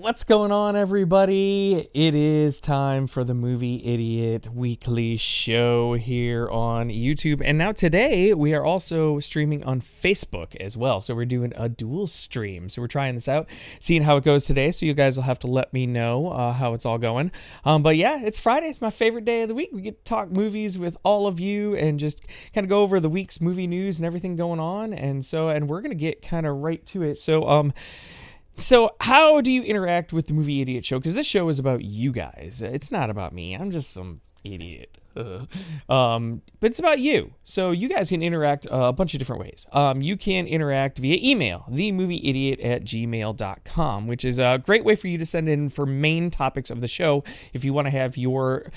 What's going on, everybody? It is time for the Movie Idiot Weekly Show here on YouTube. And now today, we are also streaming on Facebook as well. So we're doing a dual stream. So we're trying this out, seeing how it goes today. So you guys will have to let me know how it's all going. But yeah, it's Friday. It's my favorite day of the week. We get to talk movies with all of you and just kind of go over the week's movie news and everything going on. And we're going to get kind of right to it. So how do you interact with the Movie Idiot Show? Because this show is about you guys. It's not about me. I'm just some idiot. But it's about you. So you guys can interact a bunch of different ways. You can interact via email, themovieidiot@gmail.com, which is a great way for you to send in for main topics of the show. If you want to have your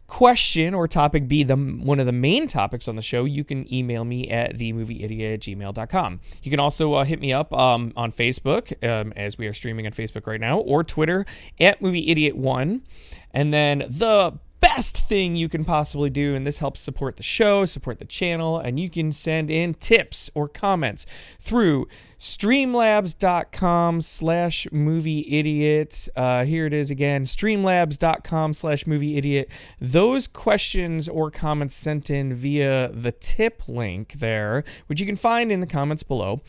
question or topic be one of the main topics on the show, you can email me at themovieidiot@gmail.com. You can also hit me up on Facebook, as we are streaming on Facebook right now, or Twitter at movieidiot1. And then the best thing you can possibly do, and this helps support the show, support the channel, and you can send in tips or comments through streamlabs.com/movieidiot. Here it is again, streamlabs.com/movieidiot. Those questions or comments sent in via the tip link there, which you can find in the comments below.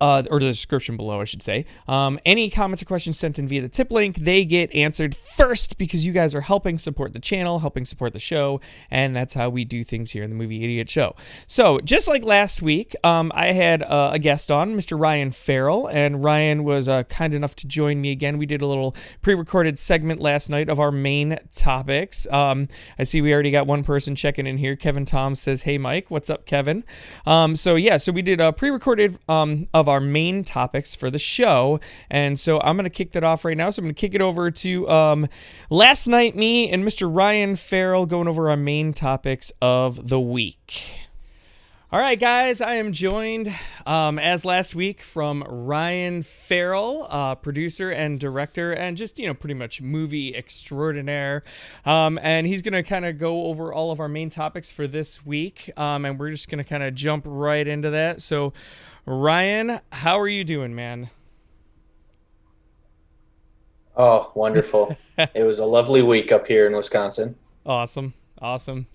Or the description below, I should say. Any comments or questions sent in via the tip link, they get answered first because you guys are helping support the channel, helping support the show, and that's how we do things here in the Movie Idiot Show. So, just like last week, I had a guest on, Mr. Ryan Farrell, and Ryan was kind enough to join me again. We did a little pre-recorded segment last night of our main topics. I see we already got one person checking in here. Kevin Tom says, "Hey, Mike." What's up, Kevin? So we did a pre-recorded of our main topics for the show, and so I'm going to kick that off right now. So I'm going to kick it over to last night, me and Mr. Ryan Farrell going over our main topics of the week. All right, guys, I am joined, as last week, from Ryan Farrell, producer and director, and just, pretty much movie extraordinaire. And he's going to kind of go over all of our main topics for this week, and we're just going to kind of jump right into that. So, Ryan, how are you doing, man? Oh, wonderful. It was a lovely week up here in Wisconsin. Awesome.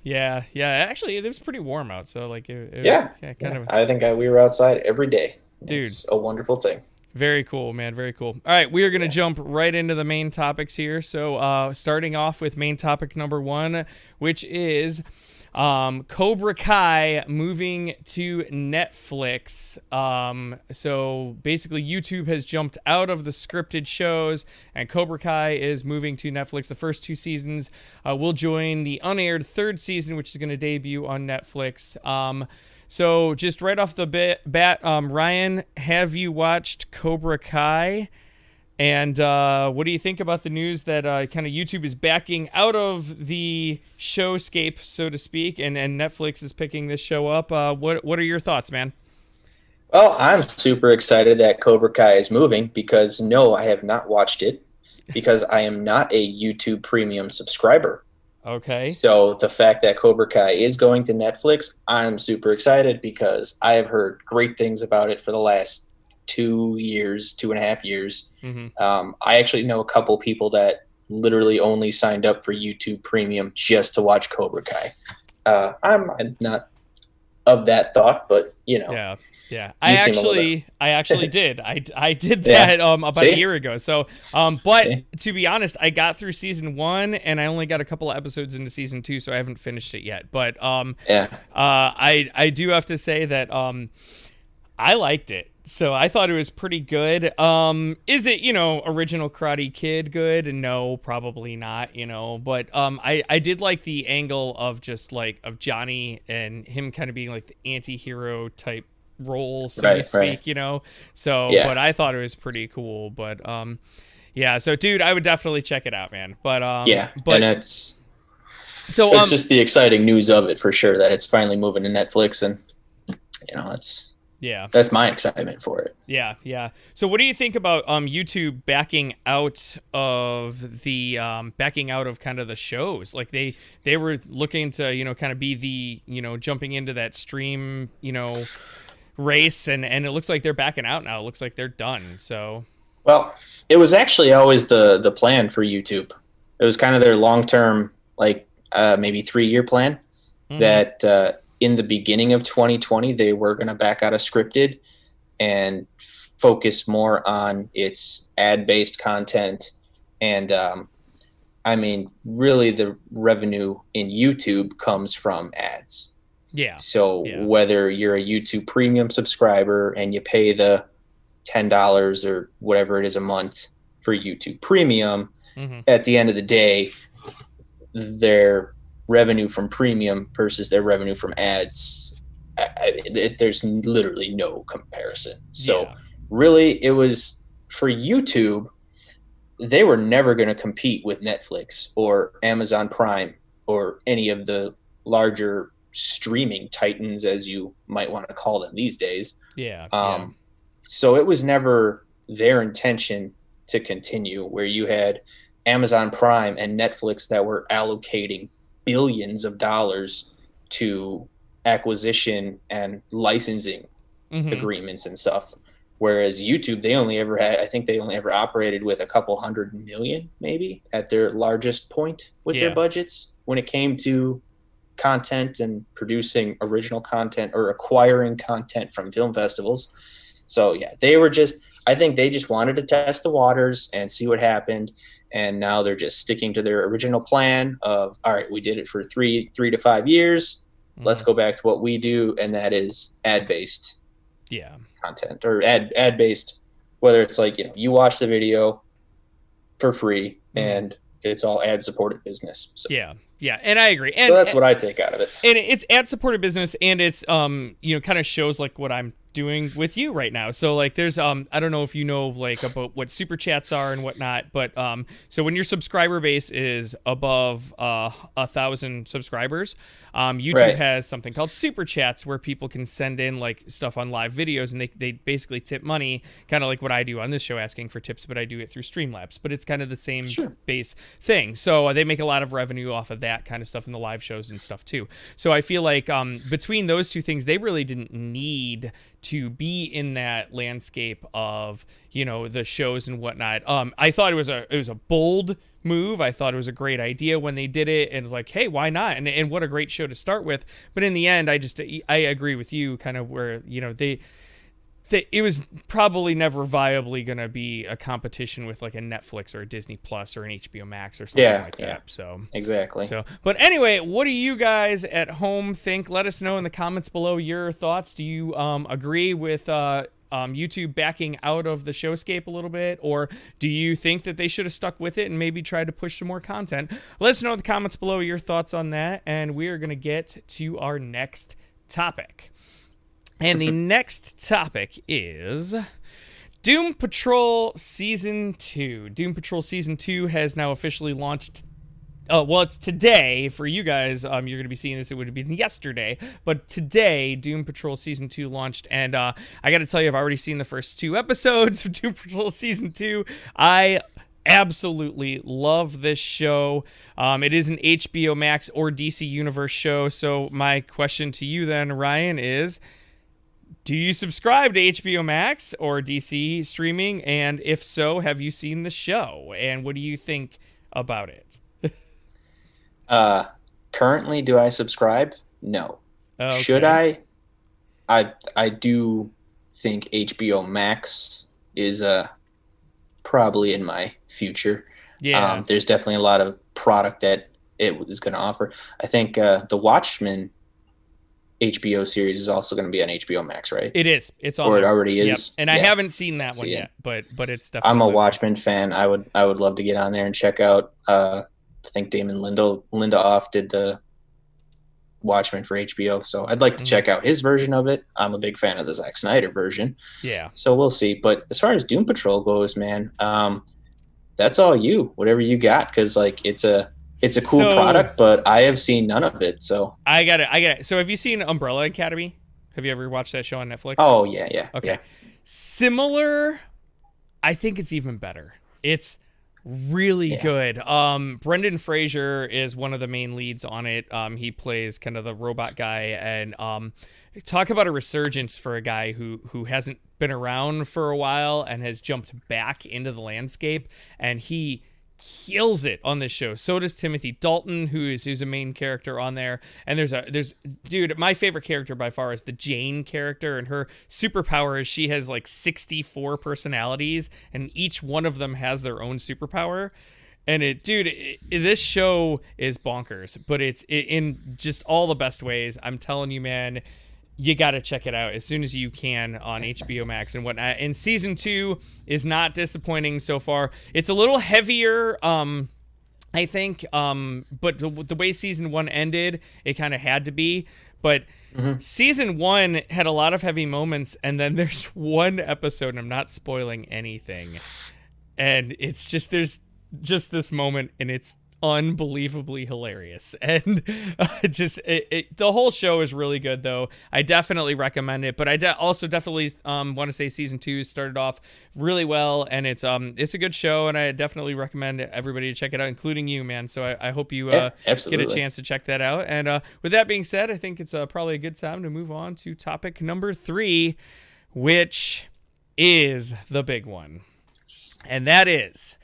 Yeah. Actually, it was pretty warm out, so it was Yeah, kind of. I think we were outside every day. Dude. It's a wonderful thing. Very cool, man. Very cool. All right, we are going to jump right into the main topics here. So, starting off with main topic number 1, which is Cobra Kai moving to Netflix. So basically YouTube has jumped out of the scripted shows and Cobra Kai is moving to Netflix. The first 2 seasons will join the unaired 3rd season, which is going to debut on Netflix. So just right off the bat, Ryan, have you watched Cobra Kai? And what do you think about the news that kind of YouTube is backing out of the showscape, so to speak, and Netflix is picking this show up? What are your thoughts, man? Well, I'm super excited that Cobra Kai is moving because no, I have not watched it because I am not a YouTube Premium subscriber. Okay. So the fact that Cobra Kai is going to Netflix, I'm super excited because I have heard great things about it for the last 2.5 years. Mm-hmm. I actually know a couple people that literally only signed up for YouTube Premium just to watch Cobra Kai. I'm not of that thought, but Yeah. I actually did. I did that about a year ago. So, but to be honest, I got through season 1 and I only got a couple of episodes into season 2, so I haven't finished it yet. But I do have to say that I liked it. So I thought it was pretty good. Is it, original Karate Kid good? No, probably not, but I did like the angle of just of Johnny and him kind of being like the anti-hero type role, so to speak, So, but I thought it was pretty cool. But yeah, so dude, I would definitely check it out, man. But and it's just the exciting news of it for sure that it's finally moving to Netflix, and that's my excitement for it. Yeah. So what do you think about YouTube backing out of the kind of the shows? Like they were looking to, kind of be the, jumping into that stream, race, and it looks like they're backing out now. It looks like they're done. So Well, it was actually always the plan for YouTube. It was kind of their long term, like maybe 3-year plan. Mm-hmm. That in the beginning of 2020 they were going to back out of scripted and focus more on its ad based content. And I mean, really, the revenue in YouTube comes from ads. Yeah. So Yeah. whether you're a YouTube premium subscriber and you pay the $10 or whatever it is a month for YouTube premium, Mm-hmm. at the end of the day, their revenue from premium versus their revenue from ads, there's literally no comparison. So Yeah. really, it was for YouTube. They were never going to compete with Netflix or Amazon Prime or any of the larger streaming titans, as you might want to call them these days. Yeah. Yeah. Um, so it was never their intention to continue, where you had Amazon Prime and Netflix that were allocating billions of dollars to acquisition and licensing Mm-hmm. agreements and stuff. Whereas YouTube, they only ever had, I think they only ever operated with a couple 100 million, maybe at their largest point with their Yeah. budgets when it came to content and producing original content or acquiring content from film festivals. So yeah, they were just, I think they just wanted to test the waters and see what happened. And now they're just sticking to their original plan of, all right, we did it for 3 to 5 years. Let's Mm-hmm. go back to what we do. And that is ad based Yeah. content or ad based, whether it's like, you watch the video for free and it's all ad supported business. So, Yeah. Yeah. And I agree. And so that's what I take out of it. and it's ad supported business, and it's kind of shows like what I'm doing with you right now. So like there's I don't know if you know like about what super chats are and whatnot, but so when your subscriber base is above 1,000 subscribers, YouTube Right. has something called super chats where people can send in like stuff on live videos, and they basically tip money, kind of like what I do on this show asking for tips, but I do it through Streamlabs, but it's kind of the same Sure. base thing. So they make a lot of revenue off of that kind of stuff in the live shows and stuff too. So I feel like between those two things, they really didn't need to be in that landscape of the shows and whatnot. I thought it was a bold move. I thought it was a great idea when they did it, and it's like, hey, why not? And what a great show to start with. But in the end, I agree with you, kind of where it was probably never viably going to be a competition with like a Netflix or a Disney Plus or an HBO Max or something like that. So exactly. But anyway, what do you guys at home think? Let us know in the comments below your thoughts. Do you agree with YouTube backing out of the showscape a little bit, or do you think that they should have stuck with it and maybe tried to push some more content? Let us know in the comments below your thoughts on that, and we are going to get to our next topic. And the next topic is Doom Patrol Season 2. Doom Patrol Season 2 has now officially launched. Well, it's today. For you guys, you're going to be seeing this. It would have been yesterday. But today, Doom Patrol Season 2 launched. And I got to tell you, I've already seen the first 2 episodes of Doom Patrol Season 2. I absolutely love this show. It is an HBO Max or DC Universe show. So my question to you then, Ryan, is, do you subscribe to HBO Max or DC streaming? And if so, have you seen the show? And what do you think about it? Currently, do I subscribe? No. Okay. Should I? I do think HBO Max is probably in my future. Yeah. There's definitely a lot of product that it is going to offer. I think the Watchmen HBO series is also going to be on HBO Max, right? It is. It's on Or it there. already Yep. is. And I haven't seen that one yet, but it's definitely. I'm a on there. Watchmen fan. I would love to get on there and check out. I think Damon Lindelof did the Watchmen for HBO, so I'd like to check out his version of it. I'm a big fan of the Zack Snyder version. Yeah. So we'll see. But as far as Doom Patrol goes, man, that's all you. Whatever you got, because like it's a cool product, but I have seen none of it. So I got it. So have you seen Umbrella Academy? Have you ever watched that show on Netflix? Oh yeah. Okay. Yeah. Similar. I think it's even better. It's Really Yeah. good. Brendan Fraser is one of the main leads on it. He plays kind of the robot guy, and talk about a resurgence for a guy who hasn't been around for a while and has jumped back into the landscape, and he kills it on this show. So does Timothy Dalton, who's a main character on there. And there's dude, my favorite character by far is the Jane character, and her superpower is she has like 64 personalities, and each one of them has their own superpower. And this show is bonkers, but in just all the best ways. I'm telling you, man, you got to check it out as soon as you can on HBO Max and whatnot. And season 2 is not disappointing so far. It's a little heavier, I think, but the way season 1 ended, it kind of had to be. But season 1 had a lot of heavy moments, and then there's one episode, and I'm not spoiling anything, and it's just there's just this moment, and it's unbelievably hilarious. And the whole show is really good, though. I definitely recommend it, but I also definitely want to say season 2 started off really well, and it's a good show, and I definitely recommend everybody to check it out, including you, man. So I hope you get a chance to check that out. And with that being said, I think it's probably a good time to move on to topic number 3, which is the big one, and that is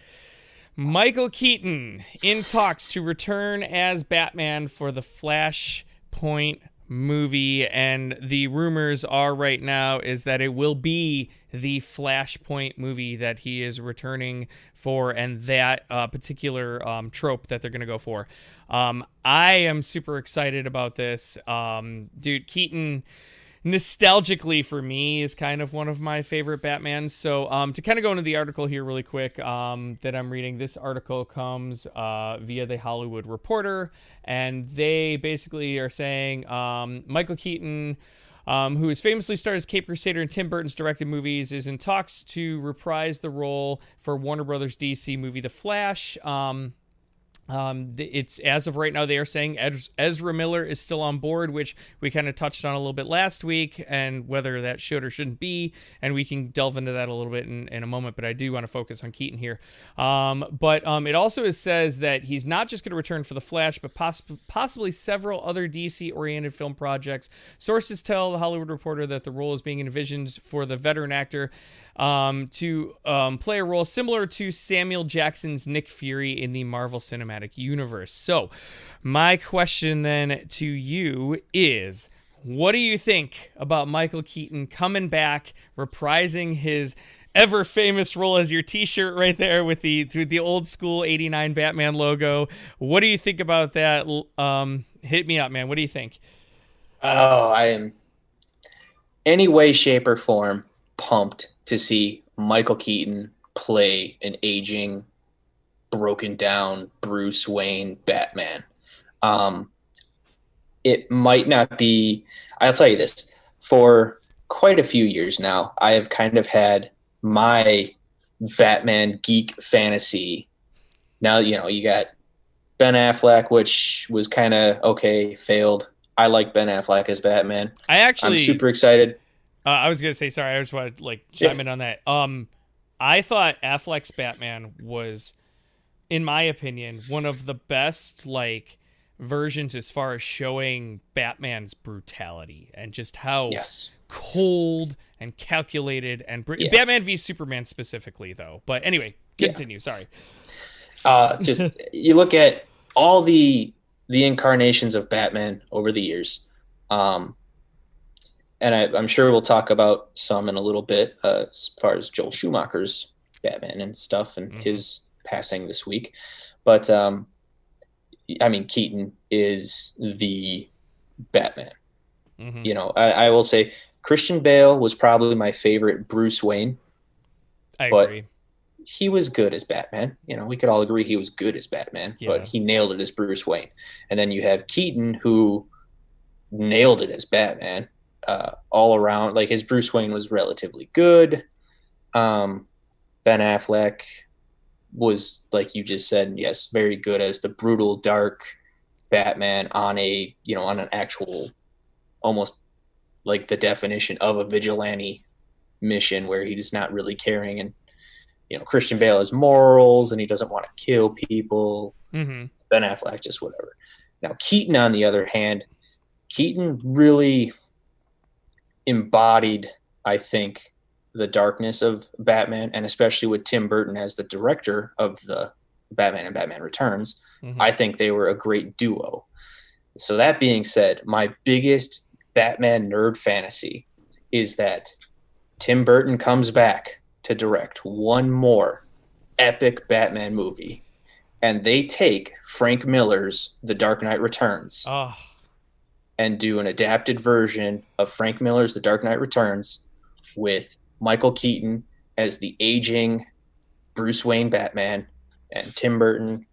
Michael Keaton in talks to return as Batman for the Flashpoint movie, and the rumors are right now is that it will be the Flashpoint movie that he is returning for, and that particular trope that they're going to go for. I am super excited about this. Dude, Keaton, nostalgically for me, is kind of one of my favorite Batmans. So to kind of go into the article here really quick that I'm reading, this article comes via The Hollywood Reporter, and they basically are saying Michael Keaton, who has famously starred as Cape Crusader in Tim Burton's directed movies, is in talks to reprise the role for Warner Brothers DC movie The Flash. It's, as of right now, they are saying Ezra Miller is still on board, which we kind of touched on a little bit last week, and whether that should or shouldn't be, and we can delve into that a little bit in a moment, but I do want to focus on Keaton here. But it also says that he's not just going to return for The Flash, but possibly several other DC-oriented film projects. Sources tell The Hollywood Reporter that the role is being envisioned for the veteran actor to play a role similar to Samuel Jackson's Nick Fury in the Marvel Cinematic Universe. So, my question then to you is, what do you think about Michael Keaton coming back, reprising his ever famous role as your t-shirt right there with the old school '89 Batman logo? What do you think about that? Hit me up, man. What do you think? Oh, I am any way, shape, or form pumped to see Michael Keaton play an aging, broken down Bruce Wayne Batman. It might not be, I'll tell you this, for quite a few years now, I have kind of had my Batman geek fantasy. Now, you got Ben Affleck, which was kind of okay, failed. I like Ben Affleck as Batman. I'm super excited. I was gonna say, sorry, I just want to chime in on that. I thought Affleck's Batman was, in my opinion, one of the best versions as far as showing Batman's brutality and just how cold and calculated and Batman v Superman specifically, though. But anyway, continue. Sorry. Just you look at all the incarnations of Batman over the years. And I'm sure we'll talk about some in a little bit as far as Joel Schumacher's Batman and stuff and his passing this week. But, I mean, Keaton is the Batman. I will say Christian Bale was probably my favorite Bruce Wayne. I agree. He was good as Batman. We could all agree he was good as Batman, but he nailed it as Bruce Wayne. And then you have Keaton, who nailed it as Batman. All around, his Bruce Wayne was relatively good. Ben Affleck was, like you just said, yes, very good as the brutal, dark Batman on on an actual, almost like the definition of a vigilante mission where he's not really caring and Christian Bale has morals and he doesn't want to kill people. Mm-hmm. Ben Affleck, just whatever. Now, Keaton, on the other hand, Keaton really embodied, I think, the darkness of Batman, and especially with Tim Burton as the director of the Batman and Batman Returns, I think they were a great duo. So that being said, my biggest Batman nerd fantasy is that Tim Burton comes back to direct one more epic Batman movie, and they take Frank Miller's The Dark Knight Returns and do an adapted version of Frank Miller's The Dark Knight Returns with Michael Keaton as the aging Bruce Wayne Batman and Tim Burton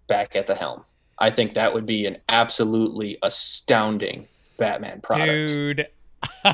back at the helm. I think that would be an absolutely astounding Batman product. Dude.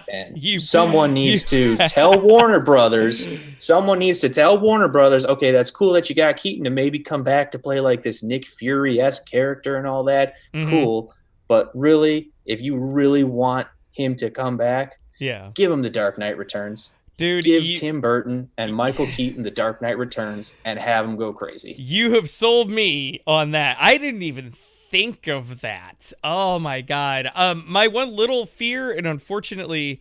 And someone needs to tell Warner Brothers, okay, that's cool that you got Keaton to maybe come back to play like this Nick Fury-esque character and all that. Cool. But really, if you really want him to come back, give him The Dark Knight Returns. Dude, give Tim Burton and Michael Keaton The Dark Knight Returns and have them go crazy. You have sold me on that. I didn't even think of that. Oh my God. My one little fear, and unfortunately,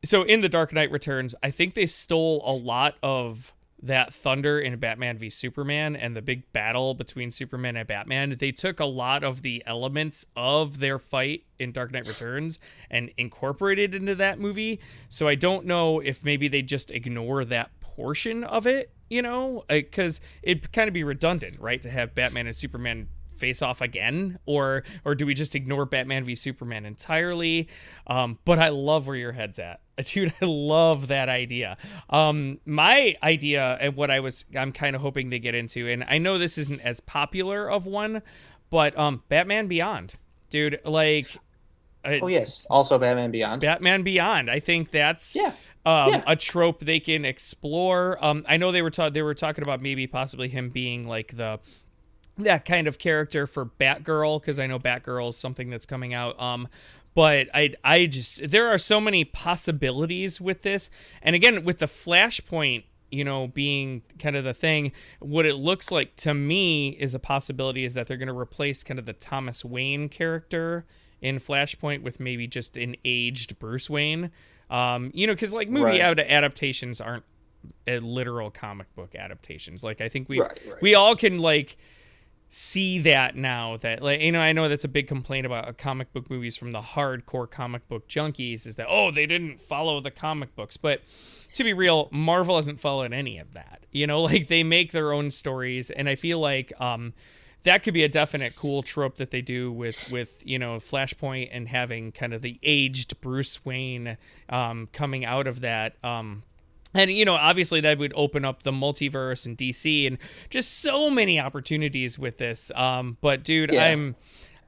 so in The Dark Knight Returns, I think they stole a lot of that thunder in Batman v Superman and the big battle between Superman and Batman. They took a lot of the elements of their fight in Dark Knight Returns and incorporated into that movie. So I don't know if maybe they just ignore that portion of it, because it'd kind of be redundant, right? To have Batman and Superman face off again, or do we just ignore Batman v Superman entirely? But I love where your head's at, dude. I love that idea. My idea and what I'm kind of hoping they get into, and I know this isn't as popular of one, but Batman Beyond, dude. Like, oh yes, also Batman Beyond. Batman Beyond. I think that's a trope they can explore. I know they were talking about maybe possibly him being like that kind of character for Batgirl, because I know Batgirl is something that's coming out. But I just, there are so many possibilities with this. And again, with the Flashpoint, being kind of the thing, what it looks like to me is a possibility is that they're going to replace kind of the Thomas Wayne character in Flashpoint with maybe just an aged Bruce Wayne. Because like movie adaptations aren't literal comic book adaptations. Like I think we all can like see that now, that like, I know that's a big complaint about comic book movies from the hardcore comic book junkies, is that they didn't follow the comic books. But to be real, Marvel hasn't followed any of that. Like they make their own stories, and I feel like that could be a definite cool trope that they do with Flashpoint, and having kind of the aged Bruce Wayne coming out of that. And, obviously that would open up the multiverse and DC and just so many opportunities with this. But dude, I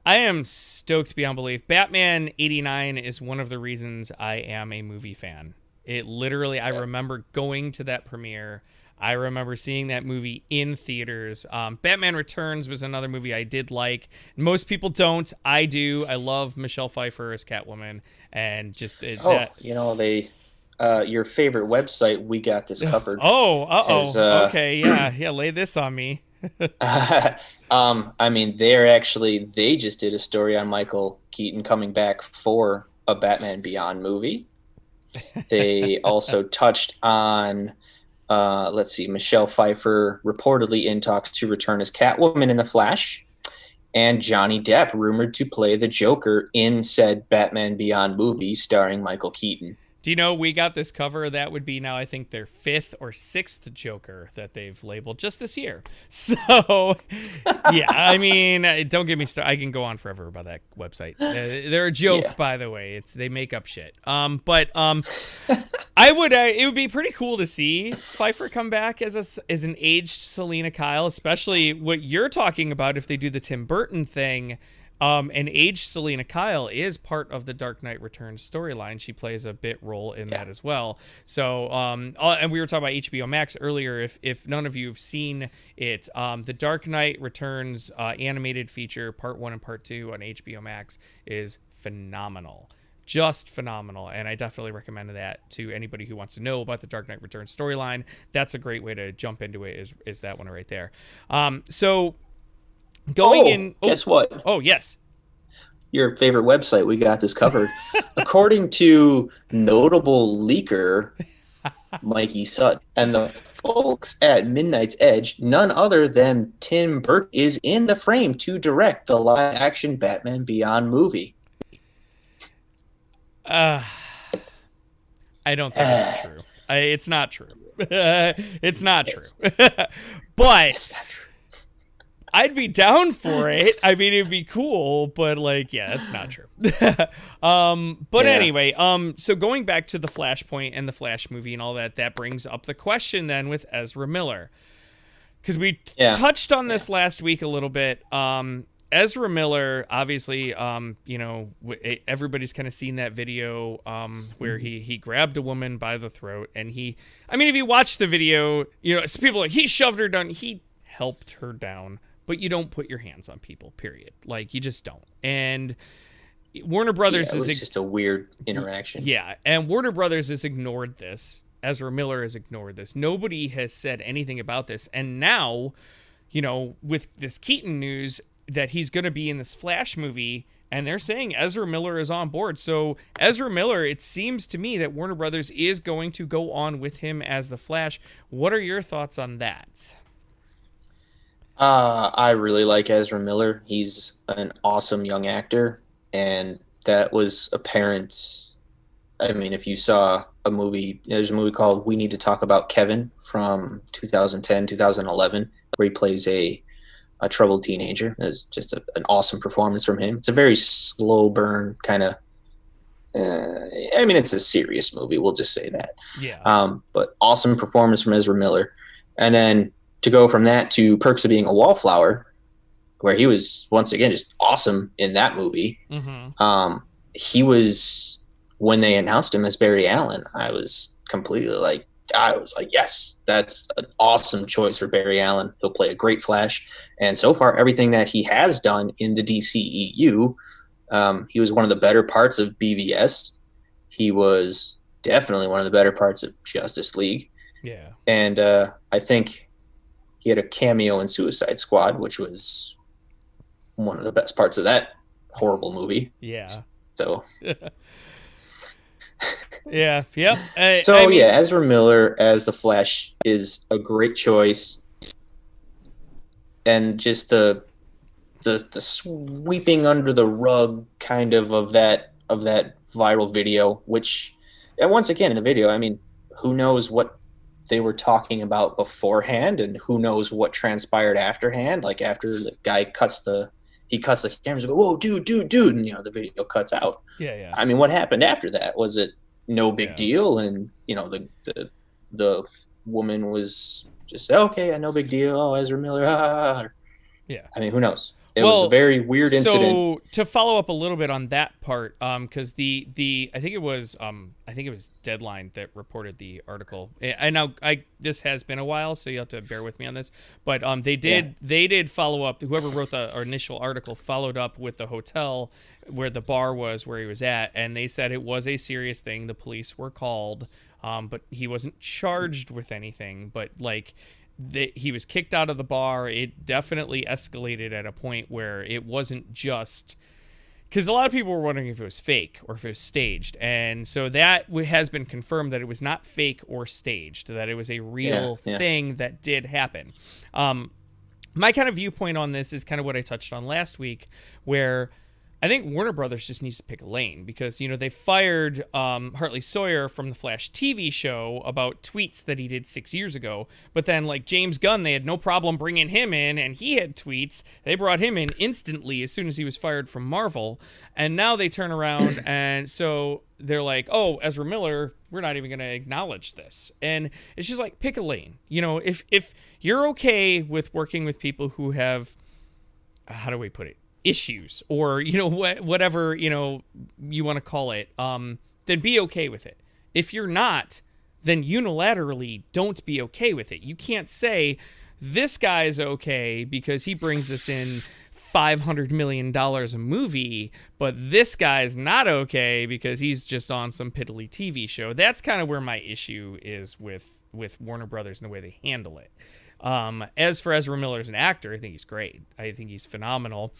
am stoked beyond belief. Batman 89 is one of the reasons I am a movie fan. It literally, I remember going to that premiere. I remember seeing that movie in theaters. Batman Returns was another movie I did like. Most people don't. I do. I love Michelle Pfeiffer as Catwoman, and just your favorite website, We Got This Covered. Okay, yeah, lay this on me. I mean, they just did a story on Michael Keaton coming back for a Batman Beyond movie. They also touched on, Michelle Pfeiffer reportedly in talks to return as Catwoman in The Flash, and Johnny Depp rumored to play the Joker in said Batman Beyond movie starring Michael Keaton. Do you know We Got This Cover? That would be now, I think, their 5th or 6th Joker that they've labeled just this year. So, yeah, I mean, don't get me started. I can go on forever about that website. They're a joke, by the way. They make up shit. But it would be pretty cool to see Pfeiffer come back as an aged Selena Kyle, especially what you're talking about if they do the Tim Burton thing. And aged Selena Kyle is part of the Dark Knight Returns storyline. She plays a bit role in that as well. So, and we were talking about HBO Max earlier. If none of you have seen it, the Dark Knight Returns animated feature, part 1 and part 2 on HBO Max is phenomenal. just phenomenal, and I definitely recommend that to anybody who wants to know about the Dark Knight Returns storyline. That's a great way to jump into it. Is that one right there? So going in. Guess what? Oh yes. Your favorite website, we got this covered. According to notable leaker Mikey Sutton and the folks at Midnight's Edge, none other than Tim Burton is in the frame to direct the live-action Batman Beyond movie. I don't think it's true. It's not true. It's not true. But It's not true. I'd be down for it. I mean, it'd be cool, but like, yeah, that's not true. But anyway, so going back to the Flashpoint and the Flash movie and all that, that brings up the question then with Ezra Miller. Because we touched on this last week a little bit. Ezra Miller, obviously, everybody's kind of seen that video where he grabbed a woman by the throat, and if you watch the video, people are like, he shoved her down. He helped her down. But you don't put your hands on people, period. Like, you just don't. And Warner Brothers is just a weird interaction. Yeah, and Warner Brothers has ignored this. Ezra Miller has ignored this. Nobody has said anything about this. And now, with this Keaton news that he's going to be in this Flash movie, and they're saying Ezra Miller is on board. So Ezra Miller, it seems to me that Warner Brothers is going to go on with him as the Flash. What are your thoughts on that? I really like Ezra Miller. He's an awesome young actor, and that was apparent. I mean, if you saw a movie, there's a movie called We Need to Talk About Kevin from 2010, 2011, where he plays a troubled teenager. It's just an awesome performance from him. It's a very slow burn kind of, it's a serious movie. We'll just say that. Yeah. But awesome performance from Ezra Miller. And then to go from that to Perks of Being a Wallflower, where he was once again just awesome in that movie. Mm-hmm. He was, when they announced him as Barry Allen, I was like, yes, that's an awesome choice for Barry Allen. He'll play a great Flash. And so far, everything that he has done in the DCEU, he was one of the better parts of BVS. He was definitely one of the better parts of Justice League. Yeah. And I think he had a cameo in Suicide Squad, which was one of the best parts of that horrible movie. Yeah. So. Yeah. Yep. Ezra Miller as the Flash is a great choice, and just the sweeping under the rug kind of that viral video, which, and once again in the video, I mean, who knows what they were talking about beforehand, and who knows what transpired afterhand. Like after the guy cuts the cameras, go, whoa, dude, and the video cuts out. Yeah. I mean, what happened after that? Was it no big deal? And the woman was just okay, no big deal. Oh, Ezra Miller. Yeah. I mean, who knows? It was a very weird incident. So to follow up a little bit on that part, because I think it was Deadline that reported the article. This has been a while, so you have to bear with me on this. But they did follow up. Whoever wrote the initial article followed up with the hotel where the bar was, where he was at, and they said it was a serious thing. The police were called, but he wasn't charged with anything. But he was kicked out of the bar. It definitely escalated at a point where it wasn't just because a lot of people were wondering if it was fake or if it was staged, and so that has been confirmed that it was not fake or staged, that it was a real thing that did happen. My kind of viewpoint on this is kind of what I touched on last week, where I think Warner Brothers just needs to pick a lane because, they fired Hartley Sawyer from the Flash TV show about tweets that he did 6 years ago. But then, James Gunn, they had no problem bringing him in, and he had tweets. They brought him in instantly as soon as he was fired from Marvel. And now they turn around, and so they're like, oh, Ezra Miller, we're not even going to acknowledge this. And it's just pick a lane. If you're okay with working with people who have, how do we put it? Issues or whatever you want to call it, then be okay with it. If you're not, then unilaterally don't be okay with it. You can't say this guy's okay because he brings us in $500 million a movie, but this guy's not okay because he's just on some piddly TV show. That's kind of where my issue is with Warner Brothers and the way they handle it. As for Ezra Miller as an actor, I think he's great. I think he's phenomenal.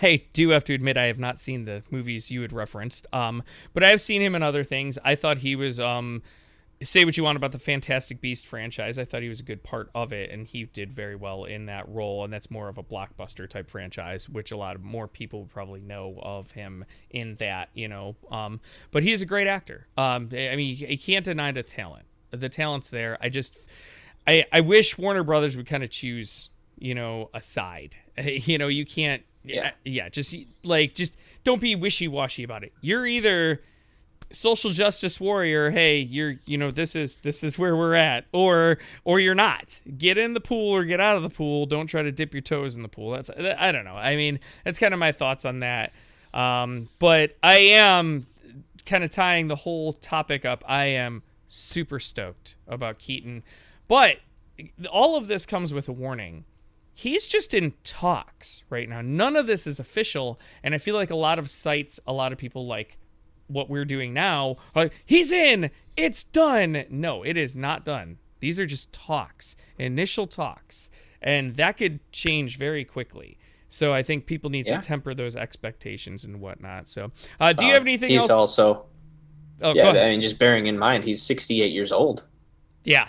I do have to admit I have not seen the movies you had referenced, but I've seen him in other things. I thought he was, say what you want about the Fantastic Beast franchise, I thought he was a good part of it, and he did very well in that role, and that's more of a blockbuster type franchise, which a lot of more people would probably know of him in that, but he's a great actor. I mean, you can't deny the talent. The talent's there. I wish Warner Brothers would kind of choose, a side. You can't. Just don't be wishy-washy about it. You're either social justice warrior, hey, you're this is where we're at, or you're not. Get in the pool or get out of the pool. Don't try to dip your toes in the pool. I don't know. I mean, that's kind of my thoughts on that. But I am kind of tying the whole topic up. I am super stoked about Keaton, but all of this comes with a warning. He's just in talks right now. None of this is official, and I feel like a lot of sites, a lot of people like what we're doing now, he's in, it's done. No, it is not done. These are just talks, initial talks, and that could change very quickly. So I think people need to temper those expectations and whatnot. So do you have anything else? He's also, I mean, just bearing in mind, he's 68 years old. Yeah.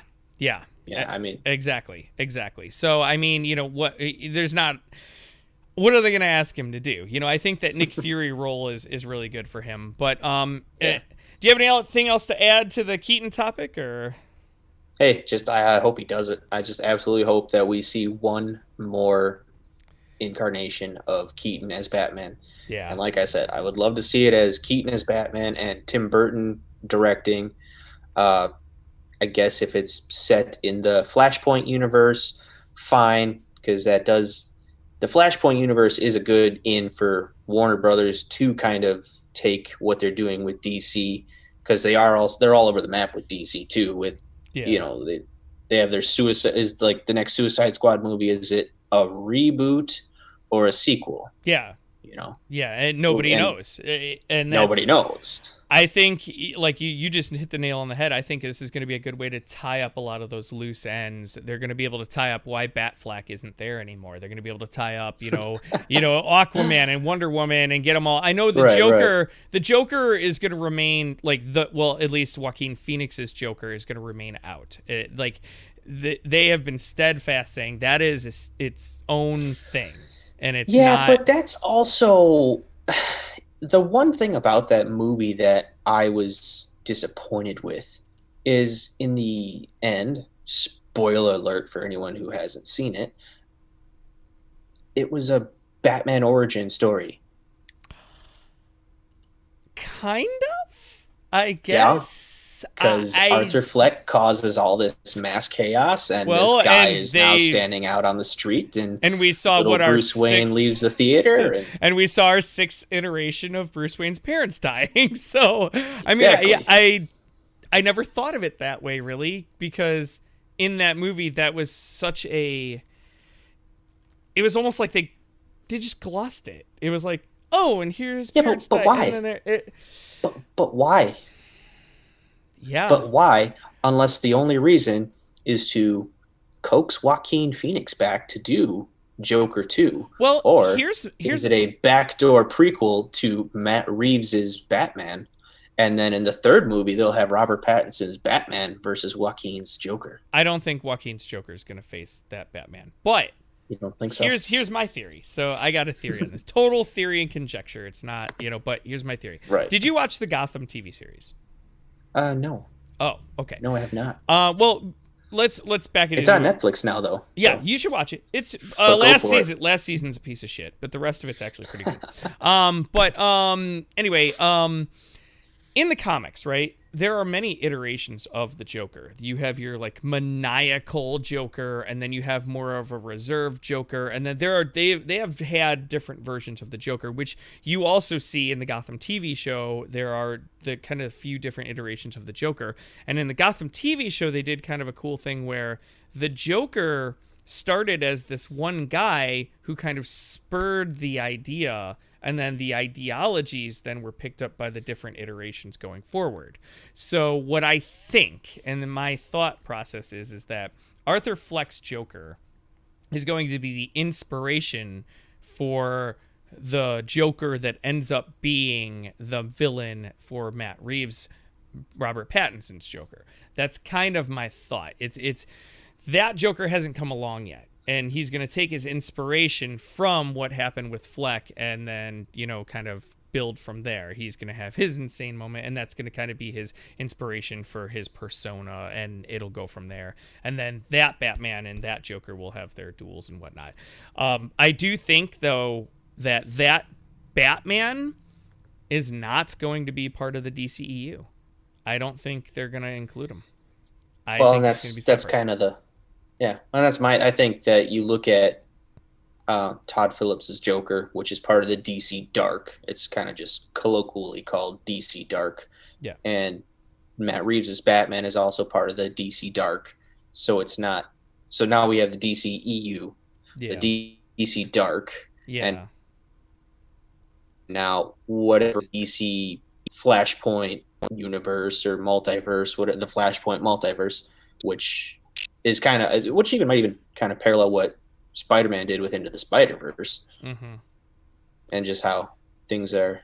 Yeah, I mean, exactly. So I mean, what are they going to ask him to do? I think that Nick Fury role is really good for him. But do you have anything else to add to the Keaton topic, or? Hey, I hope he does it. I just absolutely hope that we see one more incarnation of Keaton as Batman. Yeah. And like I said, I would love to see it as Keaton as Batman and Tim Burton directing. I guess if it's set in the Flashpoint universe, fine, because the Flashpoint universe is a good in for Warner Brothers to kind of take what they're doing with DC, because they're all over the map with DC too. With they have their Suicide, is like the next Suicide Squad movie. Is it a reboot or a sequel? Yeah. And nobody knows. And nobody knows. I think, like you just hit the nail on the head. I think this is going to be a good way to tie up a lot of those loose ends. They're going to be able to tie up why Batfleck isn't there anymore. They're going to be able to tie up, Aquaman and Wonder Woman and get them all. I know the Joker. Right. The Joker is going to remain at least Joaquin Phoenix's Joker is going to remain out. They have been steadfast saying that is its own thing. And it's not... but that's also the one thing about that movie that I was disappointed with is, in the end, spoiler alert for anyone who hasn't seen it, it was a Batman origin story. Kind of, I guess. Because Arthur Fleck causes all this mass chaos, and this guy is now standing out on the street, and we saw what Bruce Wayne leaves the theater, and we saw our sixth iteration of Bruce Wayne's parents dying. So, I mean, I never thought of it that way, really, because in that movie, that was such a. It was almost like they just glossed it. It was like, oh, and here's parents but why? But why? Yeah. But why, unless the only reason is to coax Joaquin Phoenix back to do Joker 2? Well, or here's is it a backdoor prequel to Matt Reeves' Batman? And then in the third movie, they'll have Robert Pattinson's Batman versus Joaquin's Joker. I don't think Joaquin's Joker is going to face that Batman. But you don't think so? Here's my theory. So I got a theory on this. Total theory and conjecture. It's not, but here's my theory. Right. Did you watch the Gotham TV series? No. Oh, okay. No, I have not. Well, let's back it. It's on Netflix now, though. Yeah, you should watch it. It's last season. Last season's a piece of shit, but the rest of it's actually pretty good. Anyway, in the comics, right? there are many iterations of the Joker. You have your like maniacal Joker, and then you have more of a reserved Joker, and then they have had different versions of the Joker, which you also see in the Gotham TV show. There are the kind of few different iterations of the Joker, and in the Gotham TV show, they did kind of a cool thing where the Joker started as this one guy who kind of spurred the idea, and then the ideologies then were picked up by the different iterations going forward. So what I think, and then my thought process is that Arthur Fleck's Joker is going to be the inspiration for the Joker that ends up being the villain for Matt Reeves' Robert Pattinson's Joker. That's kind of my thought. It's that Joker hasn't come along yet, and he's going to take his inspiration from what happened with Fleck and then, you know, kind of build from there. He's going to have his insane moment, and that's going to kind of be his inspiration for his persona, and it'll go from there. And then that Batman and that Joker will have their duels and whatnot. I do think, though, that Batman is not going to be part of the DCEU. I don't think they're going to include him. I think that's kind of the... Yeah, and I think that you look at Todd Phillips's Joker, which is part of the DC Dark. It's kind of just colloquially called DC Dark. Yeah. And Matt Reeves' Batman is also part of the DC Dark. So it's not. So now we have the DCEU, the DC Dark. Yeah. And now whatever DC Flashpoint universe or multiverse, whatever the Flashpoint multiverse, which might even kind of parallel what Spider-Man did with Into the Spider-Verse. Mm-hmm. And just how things are,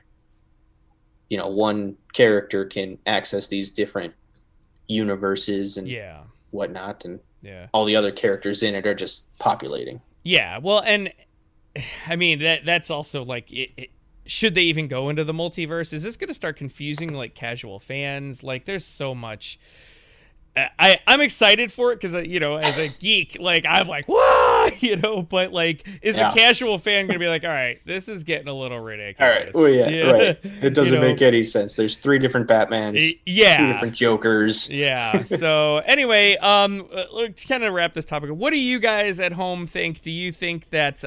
you know, one character can access these different universes and whatnot, and all the other characters in it are just populating. Yeah, well, and I mean, that's also like, should they even go into the multiverse? Is this going to start confusing like casual fans? Like, there's so much... I'm excited for it because, you know, as a geek, like, I'm like, whoa, you know, but like, is the casual fan going to be like, all right, this is getting a little ridiculous. All right. Well, right. It doesn't make any sense. There's 3 different Batmans, 2 different Jokers. Yeah. So anyway, to kind of wrap this topic, what do you guys at home think? Do you think that,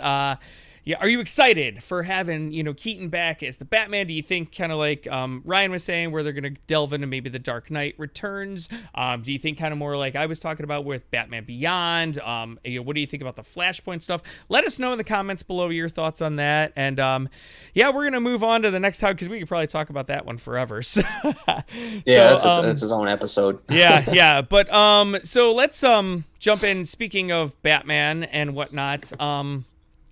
are you excited for having, you know, Keaton back as the Batman? Do you think, kind of like Ryan was saying, where they're going to delve into maybe the Dark Knight Returns? Do you think kind of more like I was talking about with Batman Beyond? You know, what do you think about the Flashpoint stuff? Let us know in the comments below your thoughts on that. And we're going to move on to the next topic because we could probably talk about that one forever. So, that's his own episode. yeah. But so let's jump in. Speaking of Batman and whatnot,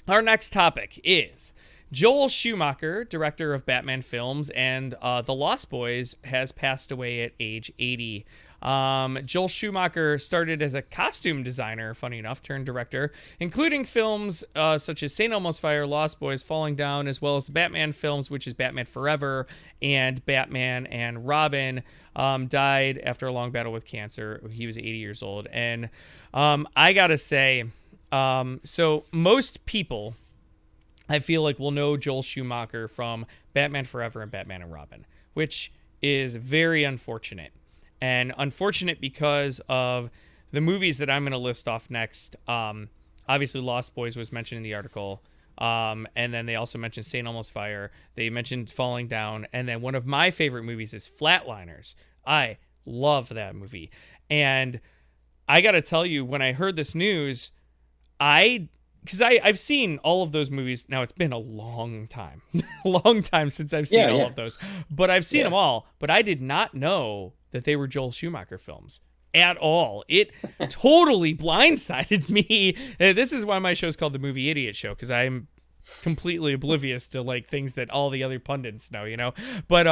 our next topic is Joel Schumacher, director of Batman films and The Lost Boys, has passed away at age 80. Joel Schumacher started as a costume designer, funny enough, turned director, including films such as St. Elmo's Fire, Lost Boys, Falling Down, as well as the Batman films, which is Batman Forever and Batman and Robin. Died after a long battle with cancer. He was 80 years old. And I gotta say... so most people, I feel like, will know Joel Schumacher from Batman Forever and Batman and Robin, which is very unfortunate. And unfortunate because of the movies that I'm going to list off next. Obviously, Lost Boys was mentioned in the article. And then they also mentioned St. Elmo's Fire. They mentioned Falling Down. And then one of my favorite movies is Flatliners. I love that movie. And I got to tell you, when I heard this news... because I've seen all of those movies. Now, it's been a long time since I've seen all of those, but I've seen them all. But I did not know that they were Joel Schumacher films at all. It totally blindsided me. This is why my show is called The Movie Idiot Show, because I'm completely oblivious to like things that all the other pundits know, you know. But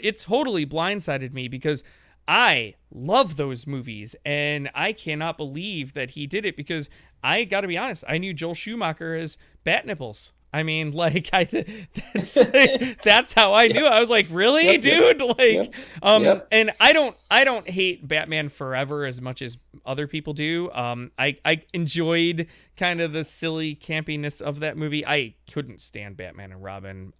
it totally blindsided me because I love those movies, and I cannot believe that he did it because I got to be honest, I knew Joel Schumacher as Bat Nipples. I mean, like, that's how I knew. I was like, really, Yep, yep, dude? Like, yep, yep. and I don't hate Batman Forever as much as other people do. I enjoyed kind of the silly campiness of that movie. I couldn't stand Batman and Robin,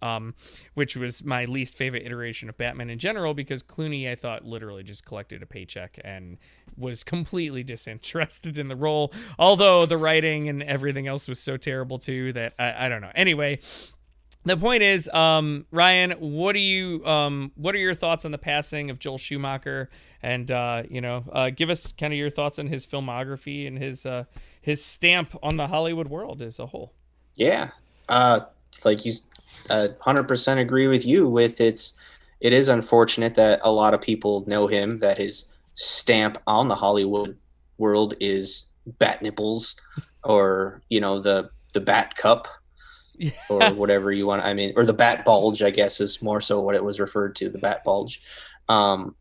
which was my least favorite iteration of Batman in general, because Clooney, I thought, literally just collected a paycheck and was completely disinterested in the role. Although the writing and everything else was so terrible too that I don't know. Anyway, the point is, Ryan, what are your thoughts on the passing of Joel Schumacher? And give us kind of your thoughts on his filmography and his stamp on the Hollywood world as a whole. Yeah. Like you, 100% agree with you. It is unfortunate that a lot of people know him, that his stamp on the Hollywood world is bat nipples, or the bat cup, Yeah. or whatever you want. I mean, or the bat bulge, I guess, is more so what it was referred to, the bat bulge. And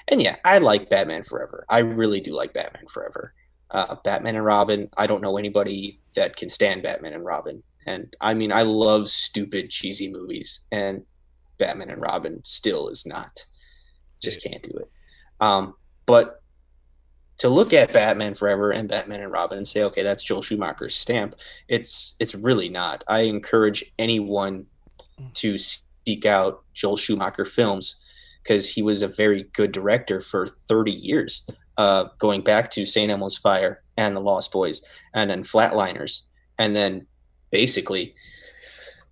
yeah, I like Batman Forever. I really do like Batman Forever. Batman and Robin, I don't know anybody that can stand Batman and Robin. And I mean, I love stupid, cheesy movies, and Batman and Robin still is not. Just can't do it. But to look at Batman Forever and Batman and Robin and say, okay, that's Joel Schumacher's stamp, it's really not. I encourage anyone to seek out Joel Schumacher films, because he was a very good director for 30 years, going back to St. Elmo's Fire and The Lost Boys, and then Flatliners, and then basically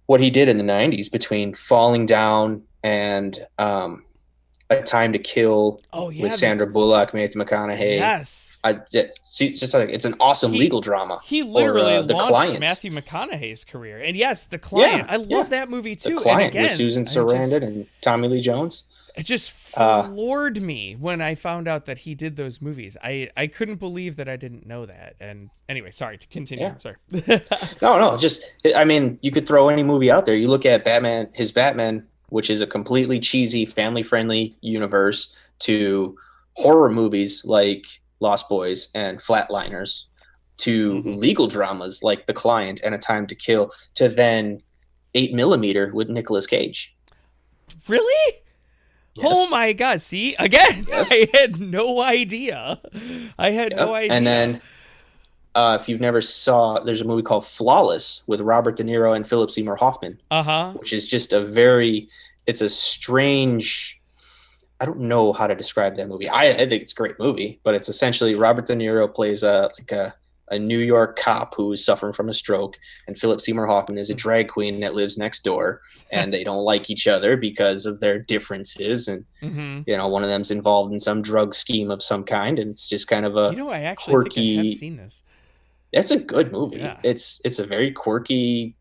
what he did in the 90s between Falling Down and A Time to Kill, with Sandra Bullock, Matthew McConaughey. Yes. It's an awesome legal drama. He literally The launched Client. Matthew McConaughey's career. And yes, The Client. Yeah, I love that movie too. The Client, and again, with Susan Sarandon and Tommy Lee Jones. It just floored me when I found out that he did those movies. I couldn't believe that I didn't know that. And anyway, sorry to continue. Yeah. Sorry. No, I mean, you could throw any movie out there. You look at his Batman, which is a completely cheesy, family-friendly universe, to horror movies like Lost Boys and Flatliners, to legal dramas like The Client and A Time to Kill, to then 8mm with Nicolas Cage. Really? Yes. Oh my God. See, again, Yes. I had no idea. No idea. And then if you've never saw, there's a movie called Flawless with Robert De Niro and Philip Seymour Hoffman, which is just it's a strange, I don't know how to describe that movie. I think it's a great movie, but it's essentially Robert De Niro plays a New York cop who is suffering from a stroke, and Philip Seymour Hoffman is a drag queen that lives next door, and they don't like each other because of their differences. And, one of them's involved in some drug scheme of some kind. And it's just kind of a I actually quirky, think I have seen this. It's a good movie. Yeah. It's a very quirky,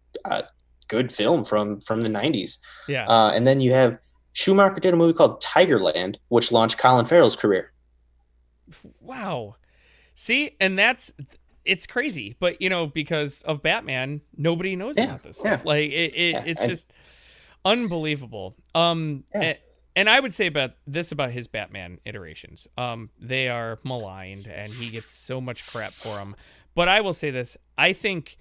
good film from the 90s. Yeah. And then you have Schumacher did a movie called Tigerland, which launched Colin Farrell's career. Wow. See, and it's crazy, but because of Batman, nobody knows about this stuff. Like it's just unbelievable. And I would say about his Batman iterations. They are maligned, and he gets so much crap for them. But I will say this: I think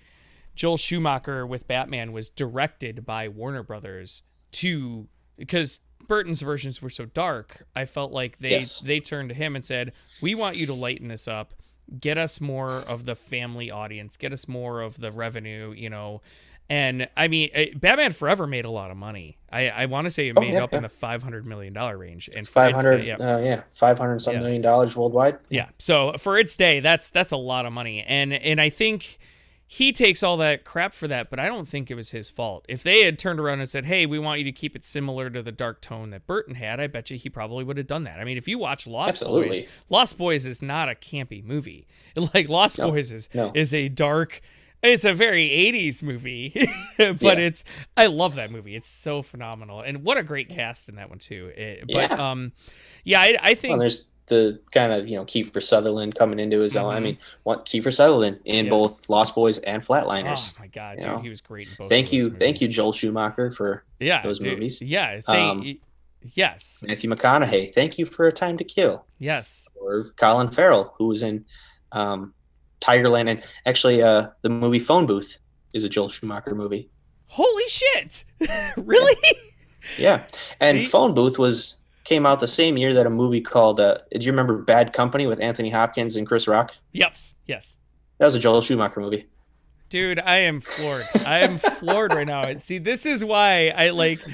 Joel Schumacher with Batman was directed by Warner Brothers because Burton's versions were so dark. I felt like they turned to him and said, "We want you to lighten this up. Get us more of the family audience. Get us more of the reveue." And I mean, Batman Forever made a lot of money. I want to say it made up in the $500 million range. And 500, $500 million worldwide. Yeah. So for its day, that's a lot of money. And I think he takes all that crap for that, but I don't think it was his fault. If they had turned around and said, "Hey, we want you to keep it similar to the dark tone that Burton had," I bet you he probably would have done that. I mean, if you watch Lost Boys is not a campy movie. Like Lost Boys is a dark. It's a very 80s movie, but I love that movie. It's so phenomenal. And what a great cast in that one too. I think there's the kind of, Kiefer Sutherland coming into his own. I mean, Kiefer Sutherland in both Lost Boys and Flatliners. Oh my God, dude, he was great in both. Thank you, Joel Schumacher, for those movies. Yeah, yes. Matthew McConaughey, thank you for A Time to Kill. Yes. Or Colin Farrell, who was in Tigerland, and actually the movie Phone Booth. is a Joel Schumacher movie. Holy shit! Really? Yeah, and See? Phone Booth came out the same year that a movie called. Did you remember Bad Company with Anthony Hopkins and Chris Rock? Yep. Yes. That was a Joel Schumacher movie. Dude, I am floored. I am floored right now. See, this is why like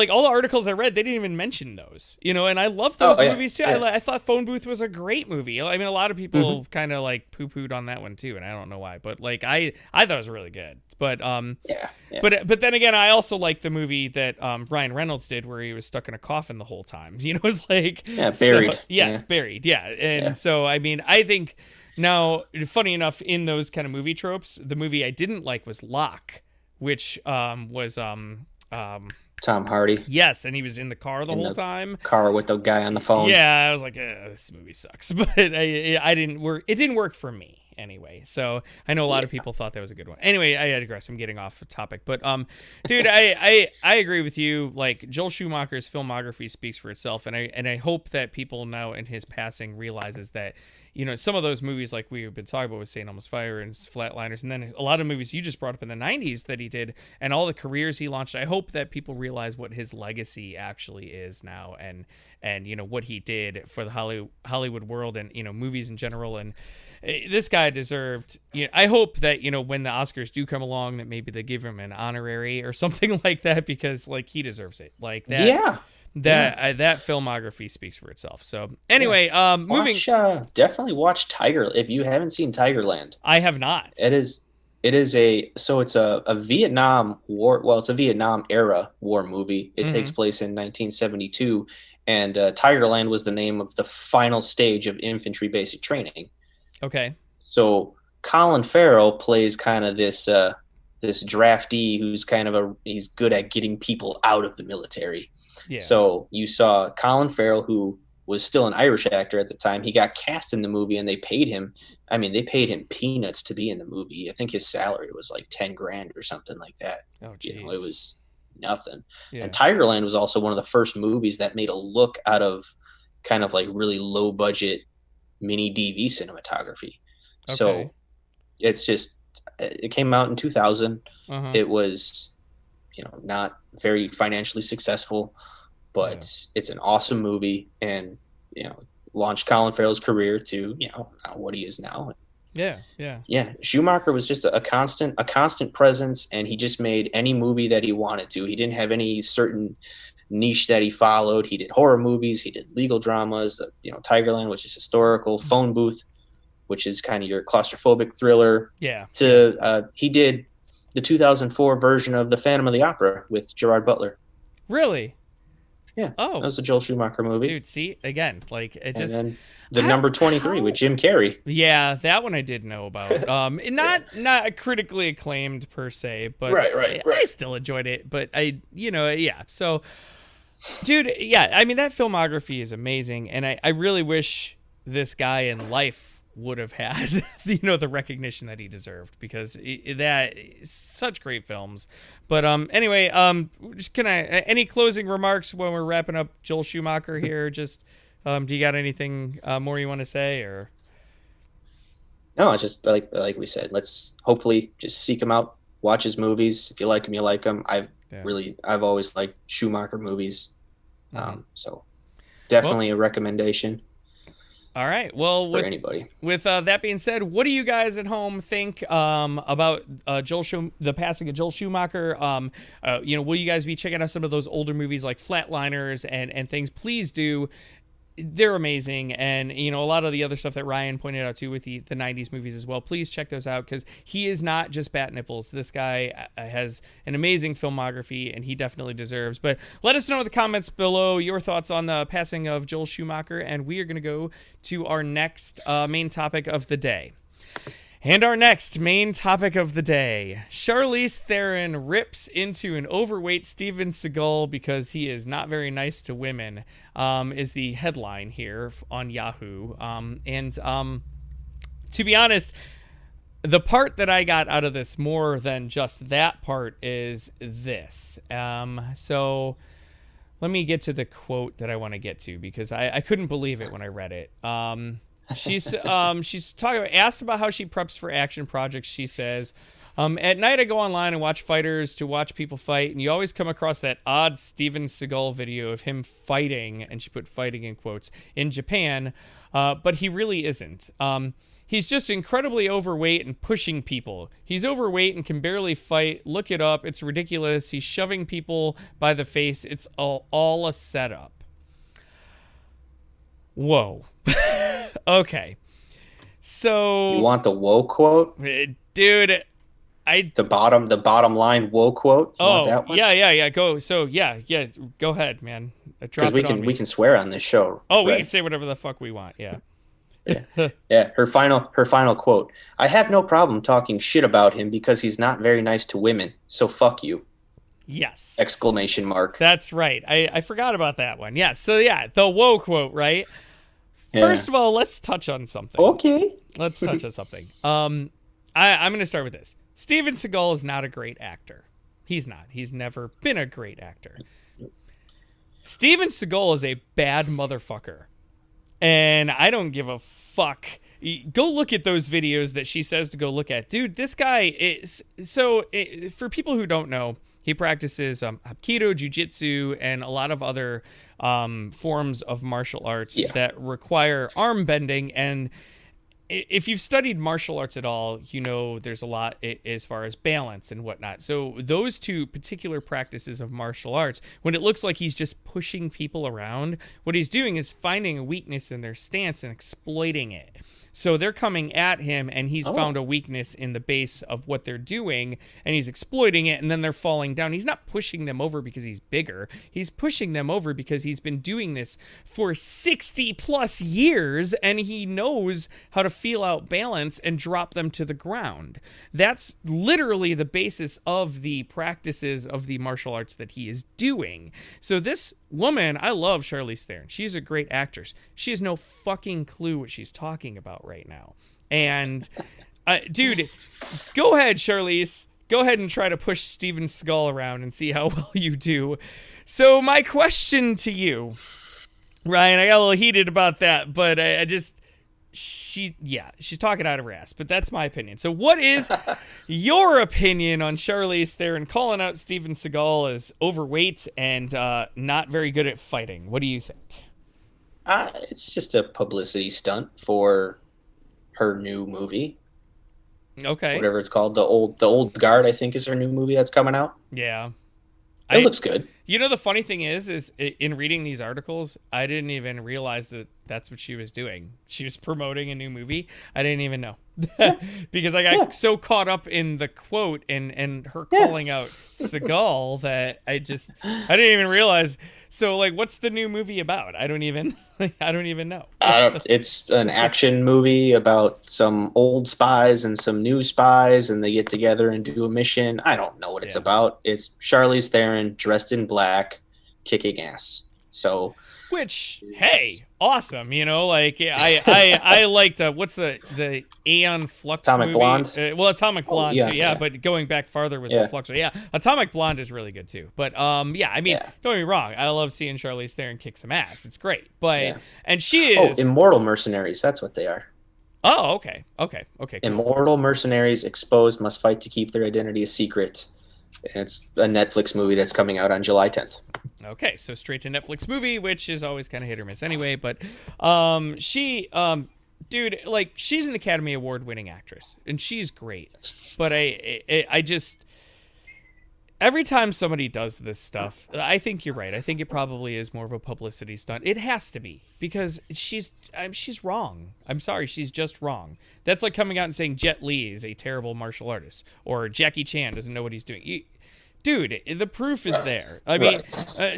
all the articles I read, they didn't even mention those, and I love those movies too. Yeah. I thought Phone Booth was a great movie. I mean, a lot of people kind of like poo-pooed on that one too, and I don't know why, but like I thought it was really good. But Yeah. but then again, I also like the movie that Ryan Reynolds did where he was stuck in a coffin the whole time. It's like Buried. So, yes, Buried. Yeah, and so I mean, I think now, funny enough, in those kind of movie tropes, the movie I didn't like was Locke, which was Tom Hardy. Yes, and he was in the car the whole time. Car with the guy on the phone. Yeah, I was like, this movie sucks, but I didn't work. It didn't work for me anyway. So I know a lot of people thought that was a good one. Anyway, I digress. I'm getting off the topic, but dude, I agree with you. Like Joel Schumacher's filmography speaks for itself, and I hope that people now in his passing realizes that. Some of those movies like we've been talking about with St. Elmo's Fire and Flatliners, and then a lot of movies you just brought up in the 90s that he did and all the careers he launched. I hope that people realize what his legacy actually is now and what he did for the Hollywood world and, movies in general. And this guy deserved, I hope that, when the Oscars do come along that maybe they give him an honorary or something like that because like he deserves it. Like that. Yeah. That filmography speaks for itself. So anyway, moving. Definitely watch Tiger. If you haven't seen Tigerland, I have not. It is a Vietnam War. Well, it's a Vietnam era war movie. It takes place in 1972, and Tigerland was the name of the final stage of infantry basic training. Okay. So Colin Farrell plays kind of this draftee who's he's good at getting people out of the military. Yeah. So you saw Colin Farrell, who was still an Irish actor at the time. He got cast in the movie and they paid him. I mean, they paid him peanuts to be in the movie. I think his salary was like 10 grand or something like that. Oh, geez. It was nothing. Yeah. And Tigerland was also one of the first movies that made a look out of kind of like really low budget mini DV cinematography. Okay. So it came out in 2000. It was, not very financially successful, but it's an awesome movie and, launched Colin Farrell's career to, what he is now. Yeah. Yeah. Schumacher was just a constant presence, and he just made any movie that he wanted to. He didn't have any certain niche that he followed. He did horror movies. He did legal dramas, Tigerland, which is historical, Phone Booth, which is kind of your claustrophobic thriller. Yeah. He did the 2004 version of The Phantom of the Opera with Gerard Butler. Really? Yeah. Oh. That was a Joel Schumacher movie. Dude, see, again, like it just. And then number 23 with Jim Carrey. Yeah, that one I did know about. Not critically acclaimed per se, but right. I still enjoyed it. But yeah. So, dude, yeah, I mean that filmography is amazing, and I really wish this guy in life would have had the recognition that he deserved because that is such great films. But anyway, just any closing remarks when we're wrapping up Joel Schumacher here? Just do you got anything more you want to say or? No, it's just like we said, let's hopefully just seek him out, watch his movies. If you like him, you like him. I've always liked Schumacher movies. So definitely a recommendation. All right. Well, for anybody. With that being said, what do you guys at home think about the passing of Joel Schumacher? Will you guys be checking out some of those older movies like Flatliners and things? Please do. They're amazing, and a lot of the other stuff that Ryan pointed out too with the 90s movies as well. Please check those out because he is not just bat nipples. This guy has an amazing filmography, and he definitely deserves. But let us know in the comments below your thoughts on the passing of Joel Schumacher, and we are going to go to our next main topic of the day. And our next main topic of the day, Charlize Theron rips into an overweight Steven Seagal because he is not very nice to women, is the headline here on Yahoo. To be honest, the part that I got out of this more than just that part is this. So let me get to the quote that I want to get to because I couldn't believe it when I read it. She's asked about how she preps for action projects. She says, at night I go online and watch fighters to watch people fight, and you always come across that odd Steven Seagal video of him fighting, and she put fighting in quotes, in Japan, but he really isn't. He's just incredibly overweight and pushing people. He's overweight and can barely fight. Look it up. It's ridiculous. He's shoving people by the face. It's all a setup. Whoa. Okay. So You want the whoa quote? Dude, The bottom line whoa quote? You want that one? yeah. Go go ahead, man. Drop Because it on me. we can swear on this show. We right? can say whatever the fuck we want. Yeah. Yeah, her final quote. I have no problem talking shit about him because he's not very nice to women. So fuck you. Yes. Exclamation mark. That's right. I forgot about that one. Yeah. So yeah, the whoa quote, right? Yeah. First of all, let's touch on something. Okay. Let's touch on something. I'm going to start with this. Steven Seagal is not a great actor. He's not. He's never been a great actor. Steven Seagal is a bad motherfucker. And I don't give a fuck. Go look at those videos that she says to go look at. Dude, this guy is... So, for people who don't know, he practices Hapkido, Jiu-Jitsu, and a lot of other forms of martial arts that require arm bending. And if you've studied martial arts at all, you know there's a lot as far as balance and whatnot. So those two particular practices of martial arts, when it looks like he's just pushing people around, what he's doing is finding a weakness in their stance and exploiting it. So they're coming at him, and he's found a weakness in the base of what they're doing, and he's exploiting it, and then they're falling down. He's not pushing them over because he's bigger. He's pushing them over because he's been doing this for 60 plus years, and he knows how to feel out balance and drop them to the ground. That's literally the basis of the practices of the martial arts that he is doing. So this woman, I love Charlize Theron. She's a great actress. She has no fucking clue what she's talking about right now. And, dude, go ahead, Charlize. Go ahead and try to push Steven Seagal around and see how well you do. So my question to you, Ryan, I got a little heated about that, but she's talking out of her ass, but that's my opinion. So what is your opinion on Charlize Theron calling out Steven Seagal as overweight and not very good at fighting? What do you think? It's just a publicity stunt for her new movie. Okay. Whatever it's called. The Old Guard, I think, is her new movie that's coming out. Yeah. It looks good. You know, the funny thing is in reading these articles, I didn't even realize that that's what she was doing. She was promoting a new movie. I didn't even know. Because I got so caught up in the quote and her calling out Seagal that I didn't even realize. So, like, what's the new movie about? I don't even know. It's an action movie about some old spies and some new spies, and they get together and do a mission. I don't know what it's about. It's Charlize Theron dressed in black, kicking ass. So, which, hey, awesome. You know, like I liked what's the Aeon Flux Atomic movie? Blonde. Atomic Blonde too. Yeah, but going back farther was the Flux. Yeah, Atomic Blonde is really good too. But don't get me wrong. I love seeing Charlize Theron kick some ass. It's great. But and she is Immortal Mercenaries. That's what they are. Oh, okay. Cool. Immortal mercenaries exposed must fight to keep their identity a secret. And it's a Netflix movie that's coming out on July 10th. Okay, so straight to Netflix movie, which is always kind of hit or miss anyway. But she, dude, like, she's an Academy Award winning actress, and she's great. But I just, every time somebody does this stuff, I think you're right. I think it probably is more of a publicity stunt. It has to be, because she's wrong. I'm sorry, she's just wrong. That's like coming out and saying Jet Li is a terrible martial artist, or Jackie Chan doesn't know what he's doing. Dude, the proof is there. I mean,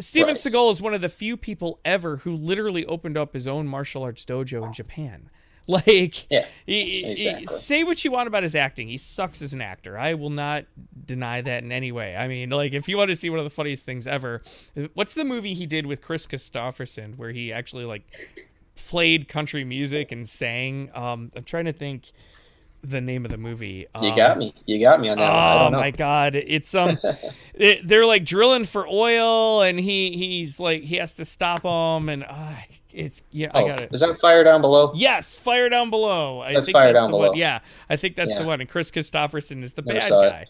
Steven Seagal is one of the few people ever who literally opened up his own martial arts dojo in Japan. Like, exactly. Say what you want about his acting. He sucks as an actor. I will not deny that in any way. I mean, like, if you want to see one of the funniest things ever, what's the movie he did with Chris Christopherson where he actually, like, played country music and sang? I'm trying to think. the name of the movie. You got me. You got me on that one. I Oh don't know. my God. It's they're like drilling for oil, and he's like he has to stop them, and it's I got it. Is that Fire Down Below? Yes, Fire Down Below. I That's think Fire that's Down the one. Below. Yeah, I think that's the Yeah. one. And Chris Christopherson is the Never bad saw it. guy.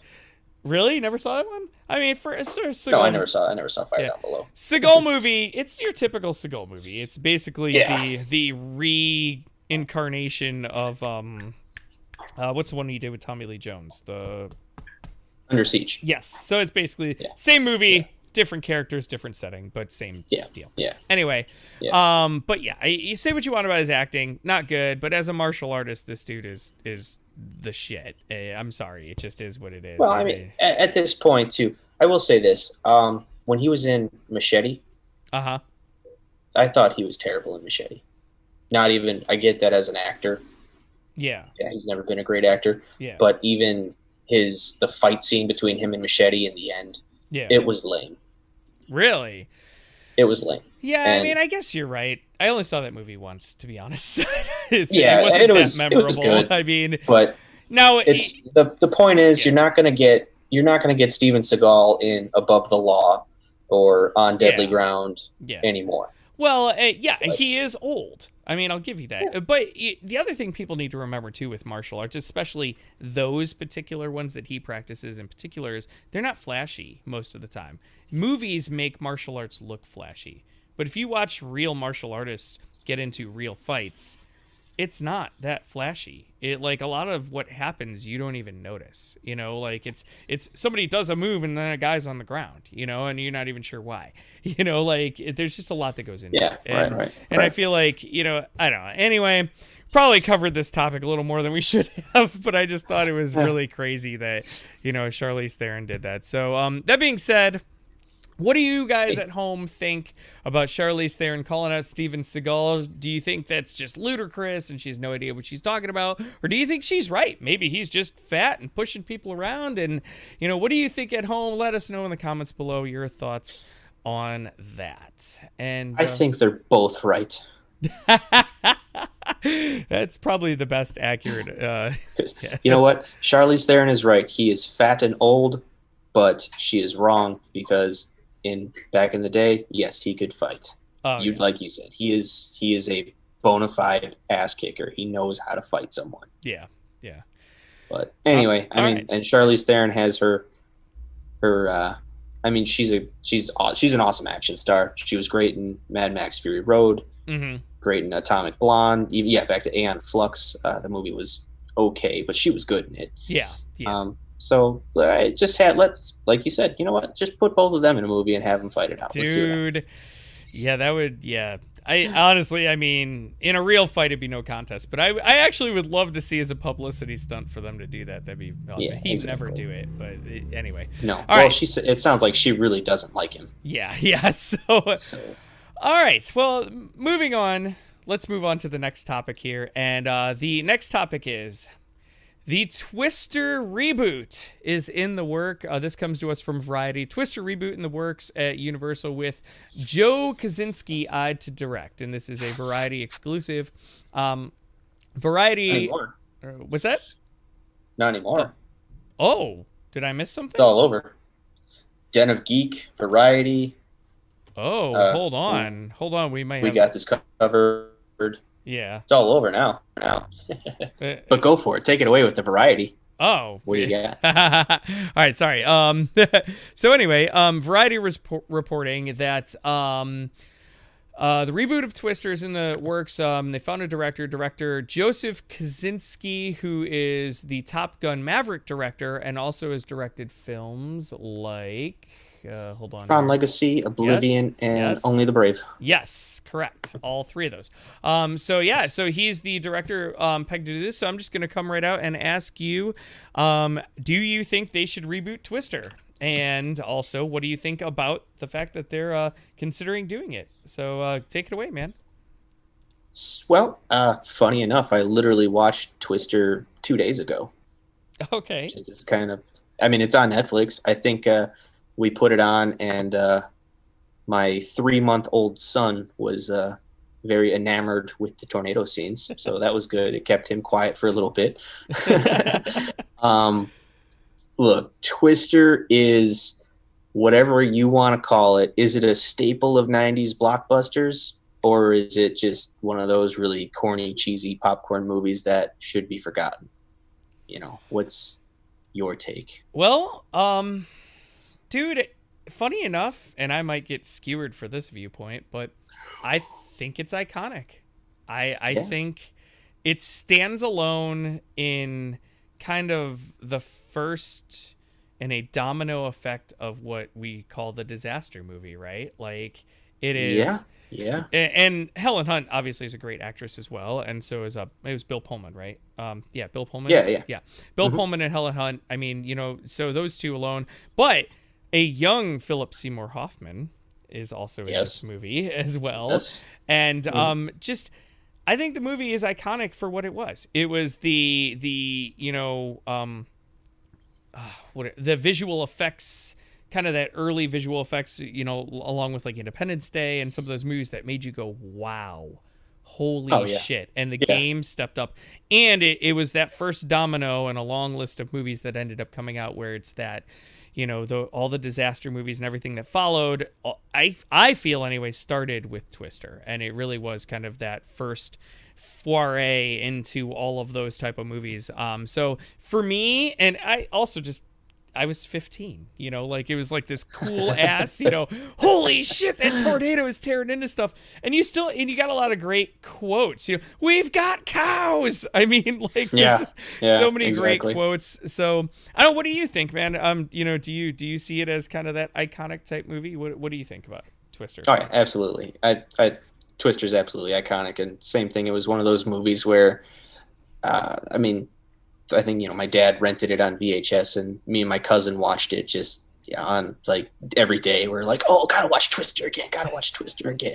Really? Never saw that one? I mean, for Seagal, No, I never saw Fire Yeah. Down Below. Seagal movie. It's your typical Seagal movie. It's basically Yeah. the reincarnation of what's the one you did with Tommy Lee Jones? The Under Siege. Yes. So it's basically Yeah. same movie, Yeah. different characters, different setting, but same deal. Yeah. Anyway, Yeah. but yeah, you say what you want about his acting, not good, but as a martial artist, this dude is the shit. I'm sorry, it just is what it is. Well, I mean, at this point too, I will say this: when he was in Machete, I thought he was terrible in Machete. Not even. I get that as an actor. Yeah, he's never been a great actor. Yeah. But even the fight scene between him and Machete in the end, it was lame. Really? It was lame. Yeah, And I mean, I guess you're right. I only saw that movie once, to be honest. It was memorable. good. I mean, but now it's the point is you're not gonna get Steven Seagal in Above the Law or On Deadly Ground anymore. Well, he is old. I mean, I'll give you that. Yeah. But the other thing people need to remember, too, with martial arts, especially those particular ones that he practices in particular, is they're not flashy most of the time. Movies make martial arts look flashy. But if you watch real martial artists get into real fights, it's not that flashy. It like a lot of what happens you don't even notice. You know, like it's somebody does a move and then a guy's on the ground, you know, and you're not even sure why. You know, like there's just a lot that goes into it. Right. And I feel like, you know, I don't know. Anyway, probably covered this topic a little more than we should have, but I just thought it was really crazy that, you know, Charlize Theron did that. So that being said, what do you guys at home think about Charlize Theron calling out Steven Seagal? Do you think that's just ludicrous and she has no idea what she's talking about? Or do you think she's right? Maybe he's just fat and pushing people around. And, you know, what do you think at home? Let us know in the comments below your thoughts on that. And I think they're both right. That's probably the best accurate. You know what? Charlize Theron is right. He is fat and old, but she is wrong because back in the day, yes, he could fight. Like you said, he is a bona fide ass kicker. He knows how to fight someone. Yeah. But anyway, I mean, and Charlize Theron has her. I mean, she's an awesome action star. She was great in Mad Max Fury Road. Mm-hmm. Great in Atomic Blonde. Back to Aeon Flux. The movie was okay, but she was good in it. Yeah. So I just let's, like you said, you know what? Just put both of them in a movie and have them fight it out. Dude. Yeah, that would. Yeah. I honestly, I mean, in a real fight, it'd be no contest. But I actually would love to see as a publicity stunt for them to do that. That'd be awesome. Yeah, He'd exactly. never do it, but anyway. No. It sounds like she really doesn't like him. Yeah. So, all right. Well, moving on. Let's move on to the next topic here, and the next topic is the Twister reboot is in the work. This comes to us from Variety. Twister reboot in the works at Universal with Joe Kosinski eyed to direct. And this is a Variety exclusive. Variety... Not anymore. What's that? Not anymore. Oh, did I miss something? It's all over. Den of Geek, Variety. Oh, hold on. We might We got this covered. Yeah. It's all over now. But go for it. Take it away with the Variety. Oh. What do you got? All right, sorry. So anyway, Variety was reporting that the reboot of Twister is in the works. They found a director Joseph Kosinski, who is the Top Gun Maverick director and also has directed films like... hold on. Tron Legacy, Oblivion, and Only the Brave. Yes, correct. All three of those. So he's the director pegged to do this. So I'm just going to come right out and ask you, do you think they should reboot Twister? And also, what do you think about the fact that they're considering doing it? So take it away, man. Well, funny enough, I literally watched Twister 2 days ago. Okay. Just as kind of, I mean, it's on Netflix. I think we put it on, and my 3-month-old son was very enamored with the tornado scenes, so that was good. It kept him quiet for a little bit. Look, Twister is whatever you want to call it. Is it a staple of 90s blockbusters, or is it just one of those really corny, cheesy popcorn movies that should be forgotten? What's your take? Well, dude, funny enough, and I might get skewered for this viewpoint, but I think it's iconic. I think it stands alone in kind of the first in a domino effect of what we call the disaster movie, right? Like it is. Yeah. And Helen Hunt obviously is a great actress as well, and so is it was Bill Pullman, right? Bill Pullman. Yeah. Bill Pullman and Helen Hunt. I mean, so those two alone, but a young Philip Seymour Hoffman is also in this movie as well. Yes. And I think the movie is iconic for what it was. It was the visual effects, kind of that early visual effects, along with like Independence Day and some of those movies that made you go, wow, holy shit. And the game stepped up. And it was that first domino in a long list of movies that ended up coming out where it's that, all the disaster movies and everything that followed, I feel anyway, started with Twister. And it really was kind of that first foray into all of those type of movies. So for me, and I also I was 15, like it was like this cool ass, holy shit, that tornado is tearing into stuff. And you got a lot of great quotes, we've got cows. I mean, like, there's just so many great quotes. So I don't know, what do you think, man? Do you see it as kind of that iconic type movie? What do you think about Twister? Oh yeah, absolutely. Twister's absolutely iconic. And same thing. It was one of those movies where, I think, my dad rented it on VHS and me and my cousin watched it just on like every day. We're like, oh, gotta watch Twister again.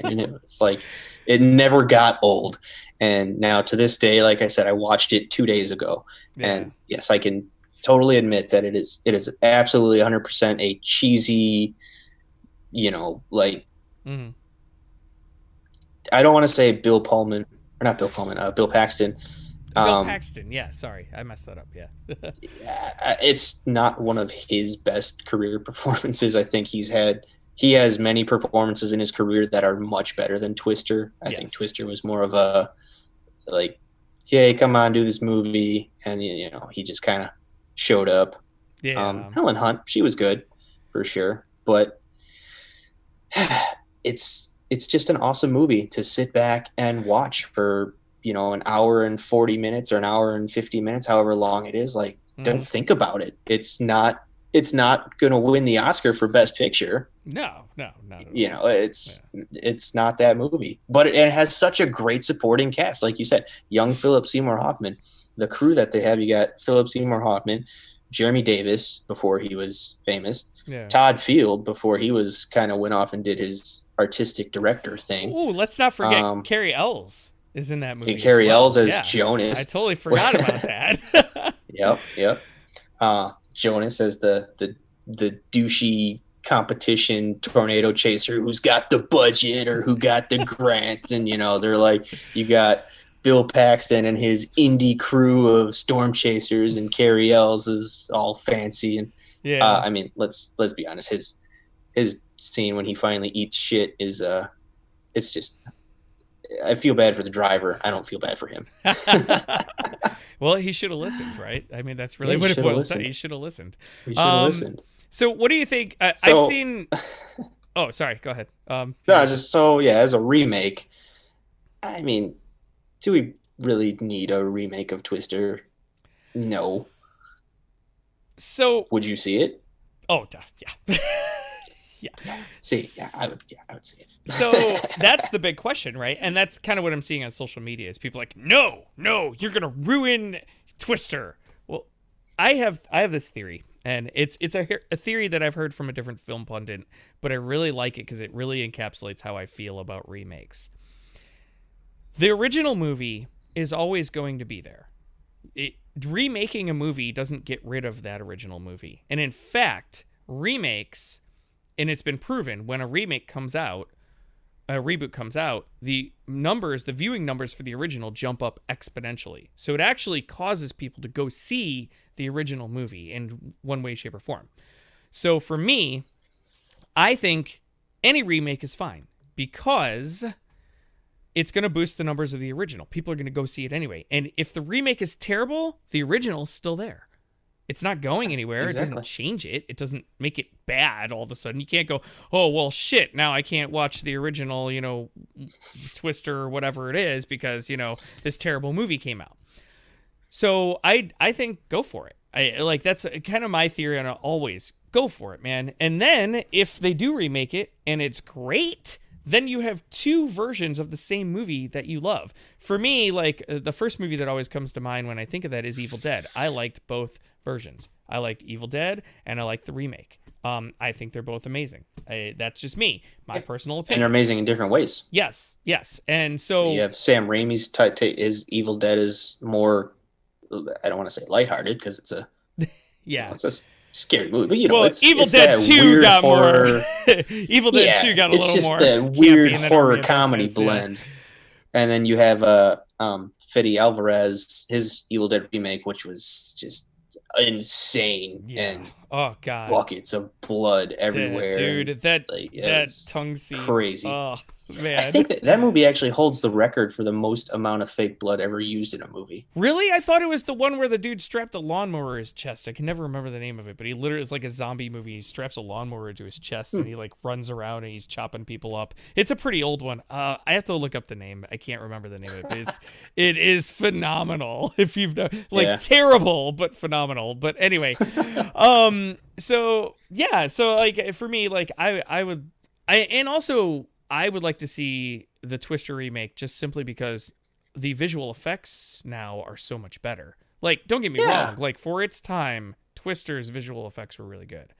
And it was like, it never got old. And now to this day, like I said, I watched it 2 days ago. Yeah. And yes, I can totally admit that it is absolutely 100% a cheesy, like, I don't want to say Bill Paxton. Bill Paxton, yeah. Sorry, I messed that up. Yeah. It's not one of his best career performances. I think he has many performances in his career that are much better than Twister. I think Twister was more of a like, hey, come on, do this movie, and he just kind of showed up. Yeah. Helen Hunt, she was good for sure, but it's just an awesome movie to sit back and watch for an hour and 40 minutes or an hour and 50 minutes, however long it is. Like, don't think about it. It's not going to win the Oscar for Best Picture. No, not at all. It's not that movie, but it has such a great supporting cast. Like you said, young Philip Seymour Hoffman, the crew that they have, you got Philip Seymour Hoffman, Jeremy Davis before he was famous, Todd Field before he was kind of went off and did his artistic director thing. Ooh, let's not forget Carrie Ells is in that movie. Carrie Ells as Jonas. I totally forgot about that. Yep. Jonas as the douchey competition tornado chaser who's got the budget or who got the grant, and they're like, you got Bill Paxton and his indie crew of storm chasers, and Carrie Ells is all fancy. And let's be honest, his scene when he finally eats shit is it's just, I feel bad for the driver. I don't feel bad for him. Well, he should have listened, right? I mean, that's really what it boils down to. He should have listened. Listened. So what do you think? I've seen... Oh, sorry. Go ahead. As a remake, I mean, do we really need a remake of Twister? No. So... Would you see it? Oh, yeah. I would see it. So that's the big question, right? And that's kind of what I'm seeing on social media is people like, no, you're gonna ruin Twister. Well, I have this theory, and it's a theory that I've heard from a different film pundit, but I really like it because it really encapsulates how I feel about remakes. The original movie is always going to be there. Remaking a movie doesn't get rid of that original movie, and in fact, remakes. And it's been proven when a remake comes out, reboot comes out, the viewing numbers for the original jump up exponentially. So it actually causes people to go see the original movie in one way, shape, or form. So for me, I think any remake is fine because it's going to boost the numbers of the original. People are going to go see it anyway. And if the remake is terrible, the original is still there. It's not going anywhere. Exactly. It doesn't change it. It doesn't make it bad all of a sudden. You can't go, oh, well, shit, now I can't watch the original, Twister or whatever it is because, this terrible movie came out. So I think go for it. That's kind of my theory on it always. Go for it, man. And then if they do remake it and it's great, then you have two versions of the same movie that you love. For me, the first movie that always comes to mind when I think of that is Evil Dead. I liked both versions. I liked Evil Dead and I liked the remake. I think they're both amazing. That's just me, my personal opinion. And they're amazing in different ways. Yes. And so you have Sam Raimi's his Evil Dead is more, I don't want to say lighthearted because it's a it's a scary movie, but it's Evil Dead 2 got horror. more. Evil Dead 2 got a little more. It's just the weird horror comedy blend. And then you have Fede Alvarez, his Evil Dead remake, which was just insane and buckets of blood everywhere. Dude, that tongue scene, crazy. Oh man, I think that movie actually holds the record for the most amount of fake blood ever used in a movie. Really? I thought it was the one where the dude strapped a lawnmower to his chest. I can never remember the name of it, but he literally, it's like a zombie movie. He straps a lawnmower to his chest and he runs around and he's chopping people up. It's a pretty old one. I have to look up the name. I can't remember the name of it, but it is phenomenal. If you've terrible but phenomenal. But anyway, so for me, I would like to see the Twister remake just simply because the visual effects now are so much better. Don't get me wrong. For its time, Twister's visual effects were really good.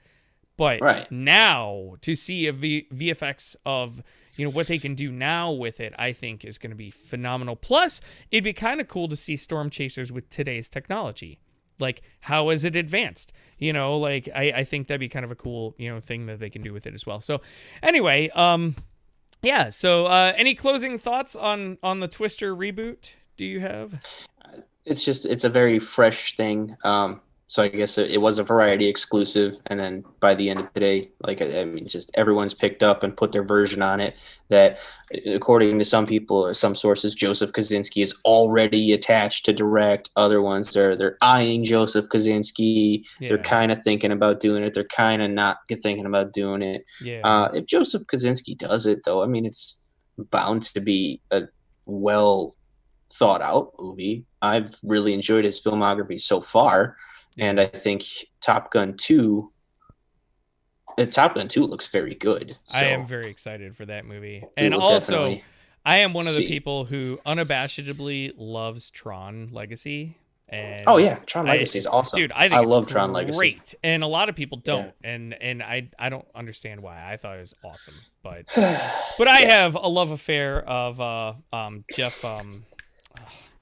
But now to see a VFX of, what they can do now with it, I think is going to be phenomenal. Plus, it'd be kind of cool to see Storm Chasers with today's technology. How is it advanced? I think that'd be kind of a cool, thing that they can do with it as well. So anyway, so any closing thoughts on the Twister reboot do you have? It's a very fresh thing. So I guess it was a variety exclusive. And then by the end of the day, just everyone's picked up and put their version on it that, according to some people or some sources, Joseph Kosinski is already attached to direct. Other ones, they're eyeing Joseph Kosinski. Yeah. They're kind of thinking about doing it. They're kind of not thinking about doing it. Yeah. If Joseph Kosinski does it, though, it's bound to be a well thought out movie. I've really enjoyed his filmography so far. And I think Top Gun 2 looks very good. So I am very excited for that movie. And also, I am one of the people who unabashedly loves Tron Legacy. And Tron Legacy is awesome. Dude, I love Tron Legacy. Great. And a lot of people don't. Yeah. And I don't understand why. I thought it was awesome. But I have a love affair of Jeff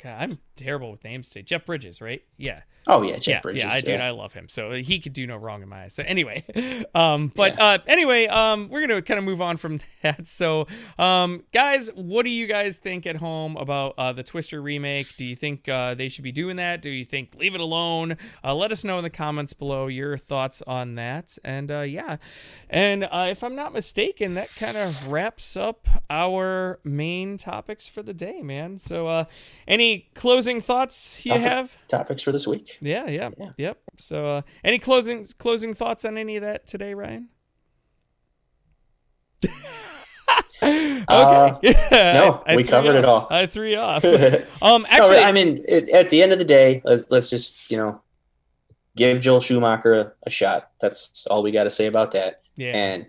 God, I'm terrible with names today. Jeff Bridges, right? Yeah. Oh yeah, Jeff Bridges. Yeah, I love him. So he could do no wrong in my eyes. So anyway, we're gonna kind of move on from that. So, guys, what do you guys think at home about the Twister remake? Do you think they should be doing that? Do you think leave it alone? Let us know in the comments below your thoughts on that. And if I'm not mistaken, that kind of wraps up our main topics for the day, man. So, any closing thoughts you have? Topics for this week. Yep. So, any closing thoughts on any of that today, Ryan? Okay. No, we covered it all. I threw you off. Actually, at the end of the day, let's just give Joel Schumacher a shot. That's all we got to say about that. Yeah. And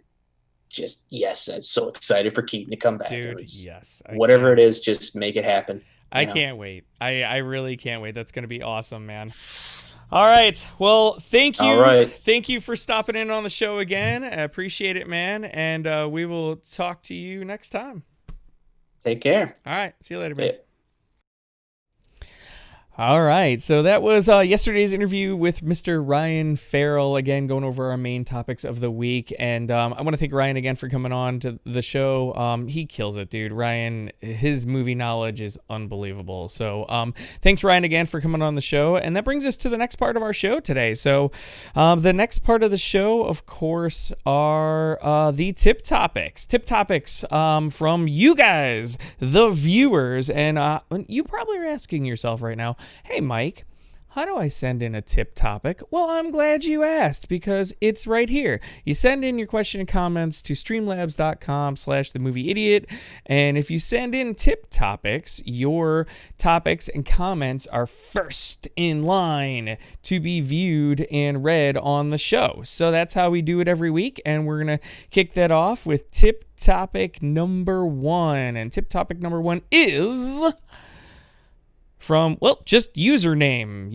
just I'm so excited for Keaton to come back. Dude, yes. Whatever it is, just make it happen. I can't wait. I really can't wait. That's going to be awesome, man. All right. Well, thank you. All right. Thank you for stopping in on the show again. I appreciate it, man. And we will talk to you next time. Take care. All right. See you later, man. Yeah. All right, so that was yesterday's interview with Mr. Ryan Farrell, again, going over our main topics of the week. And I want to thank Ryan again for coming on to the show. He kills it, dude. Ryan, his movie knowledge is unbelievable. So thanks, Ryan, again for coming on the show. And that brings us to the next part of our show today. So the next part of the show, of course, are the tip topics. Tip topics from you guys, the viewers. And you probably are asking yourself right now, hey, Mike, how do I send in a tip topic? Well, I'm glad you asked because it's right here. You send in your question and comments to streamlabs.com/themovieidiot. And if you send in tip topics, your topics and comments are first in line to be viewed and read on the show. So that's how we do it every week. And we're going to kick that off with tip topic number 1. And tip topic number 1 is from, well, just username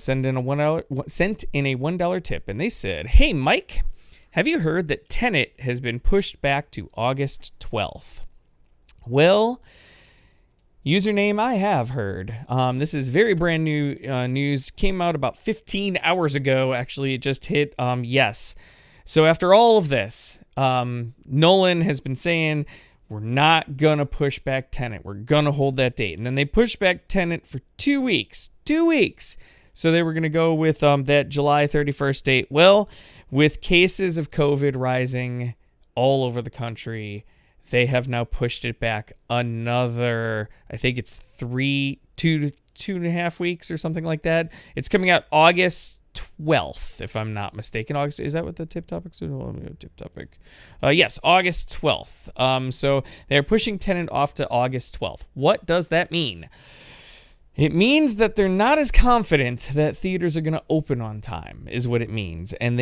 sent in a $1 tip, and they said, hey, Mike, have you heard that Tenet has been pushed back to August 12th? Well, username, I have heard. This is very brand new news. Came out about 15 hours ago. Actually, it just hit yes. So after all of this, Nolan has been saying, we're not going to push back Tenet. We're going to hold that date. And then they pushed back Tenet for 2 weeks. 2 weeks. So they were going to go with that July 31st date. Well, with cases of COVID rising all over the country, they have now pushed it back another, I think it's 2.5 weeks or something like that. It's coming out August 12th, if I'm not mistaken. August, is that what the tip topics are? Tip topic. Yes, August 12th. So they're pushing Tenet off to August 12th. What does that mean? It means that they're not as confident that theaters are going to open on time, is what it means. And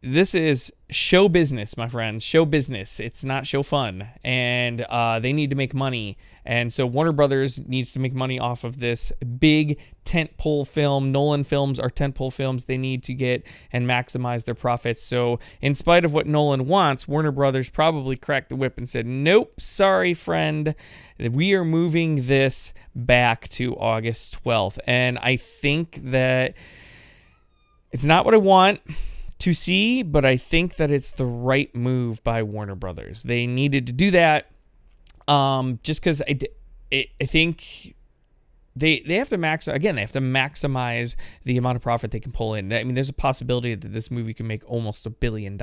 this is show business, my friends. Show business. It's not show fun. And they need to make money. And so Warner Brothers needs to make money off of this big tentpole film. Nolan films are tentpole films. They need to get and maximize their profits. So in spite of what Nolan wants, Warner Brothers probably cracked the whip and said, nope, sorry, friend. We are moving this back to August 12th. And I think that it's not what I want to see, but I think that it's the right move by Warner Brothers. They needed to do that just because I think they have to maximize the amount of profit they can pull in. I mean, there's a possibility that this movie can make almost $1 billion.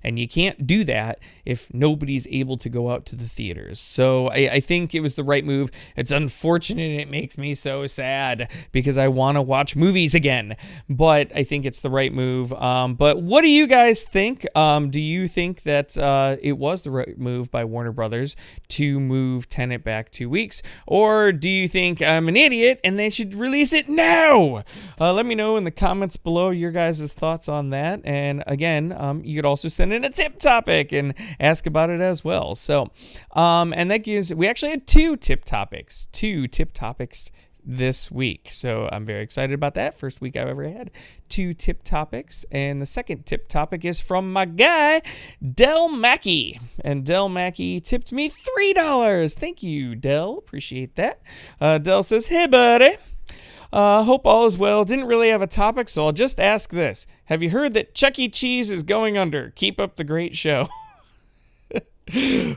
And you can't do that if nobody's able to go out to the theaters. So I think it was the right move. It's unfortunate. It makes me so sad because I want to watch movies again. But I think it's the right move. But what do you guys think? Do you think that it was the right move by Warner Brothers to move Tenet back 2 weeks? Or do you think I'm an idiot and they should release it now? Let me know in the comments below your guys' thoughts on that. And again, you could also send in a tip topic and ask about it as well. So, and that gives, we actually had two tip topics this week. So I'm very excited about that. First week I've ever had 2 tip topics. And the second tip topic is from my guy, Del Mackey. And Del Mackey tipped me $3. Thank you, Del. Appreciate that. Del says, hey, buddy. Hope all is well. Didn't really have a topic, so I'll just ask this. Have you heard that Chuck E. Cheese is going under? Keep up the great show.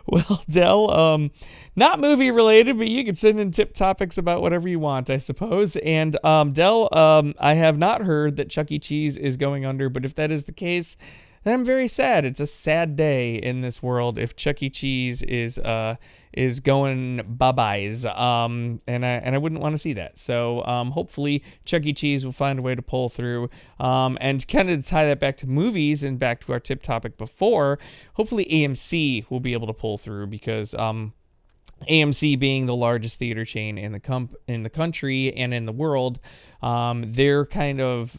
Well, Del, not movie related, but you can send in tip topics about whatever you want, I suppose. And Del, I have not heard that Chuck E. Cheese is going under, but if that is the case, then I'm very sad. It's a sad day in this world if Chuck E. Cheese is going bye-byes, and I wouldn't want to see that. So hopefully Chuck E. Cheese will find a way to pull through. And kind of to tie that back to movies and back to our tip topic before, hopefully AMC will be able to pull through because AMC being the largest theater chain in the country and in the world, they're kind of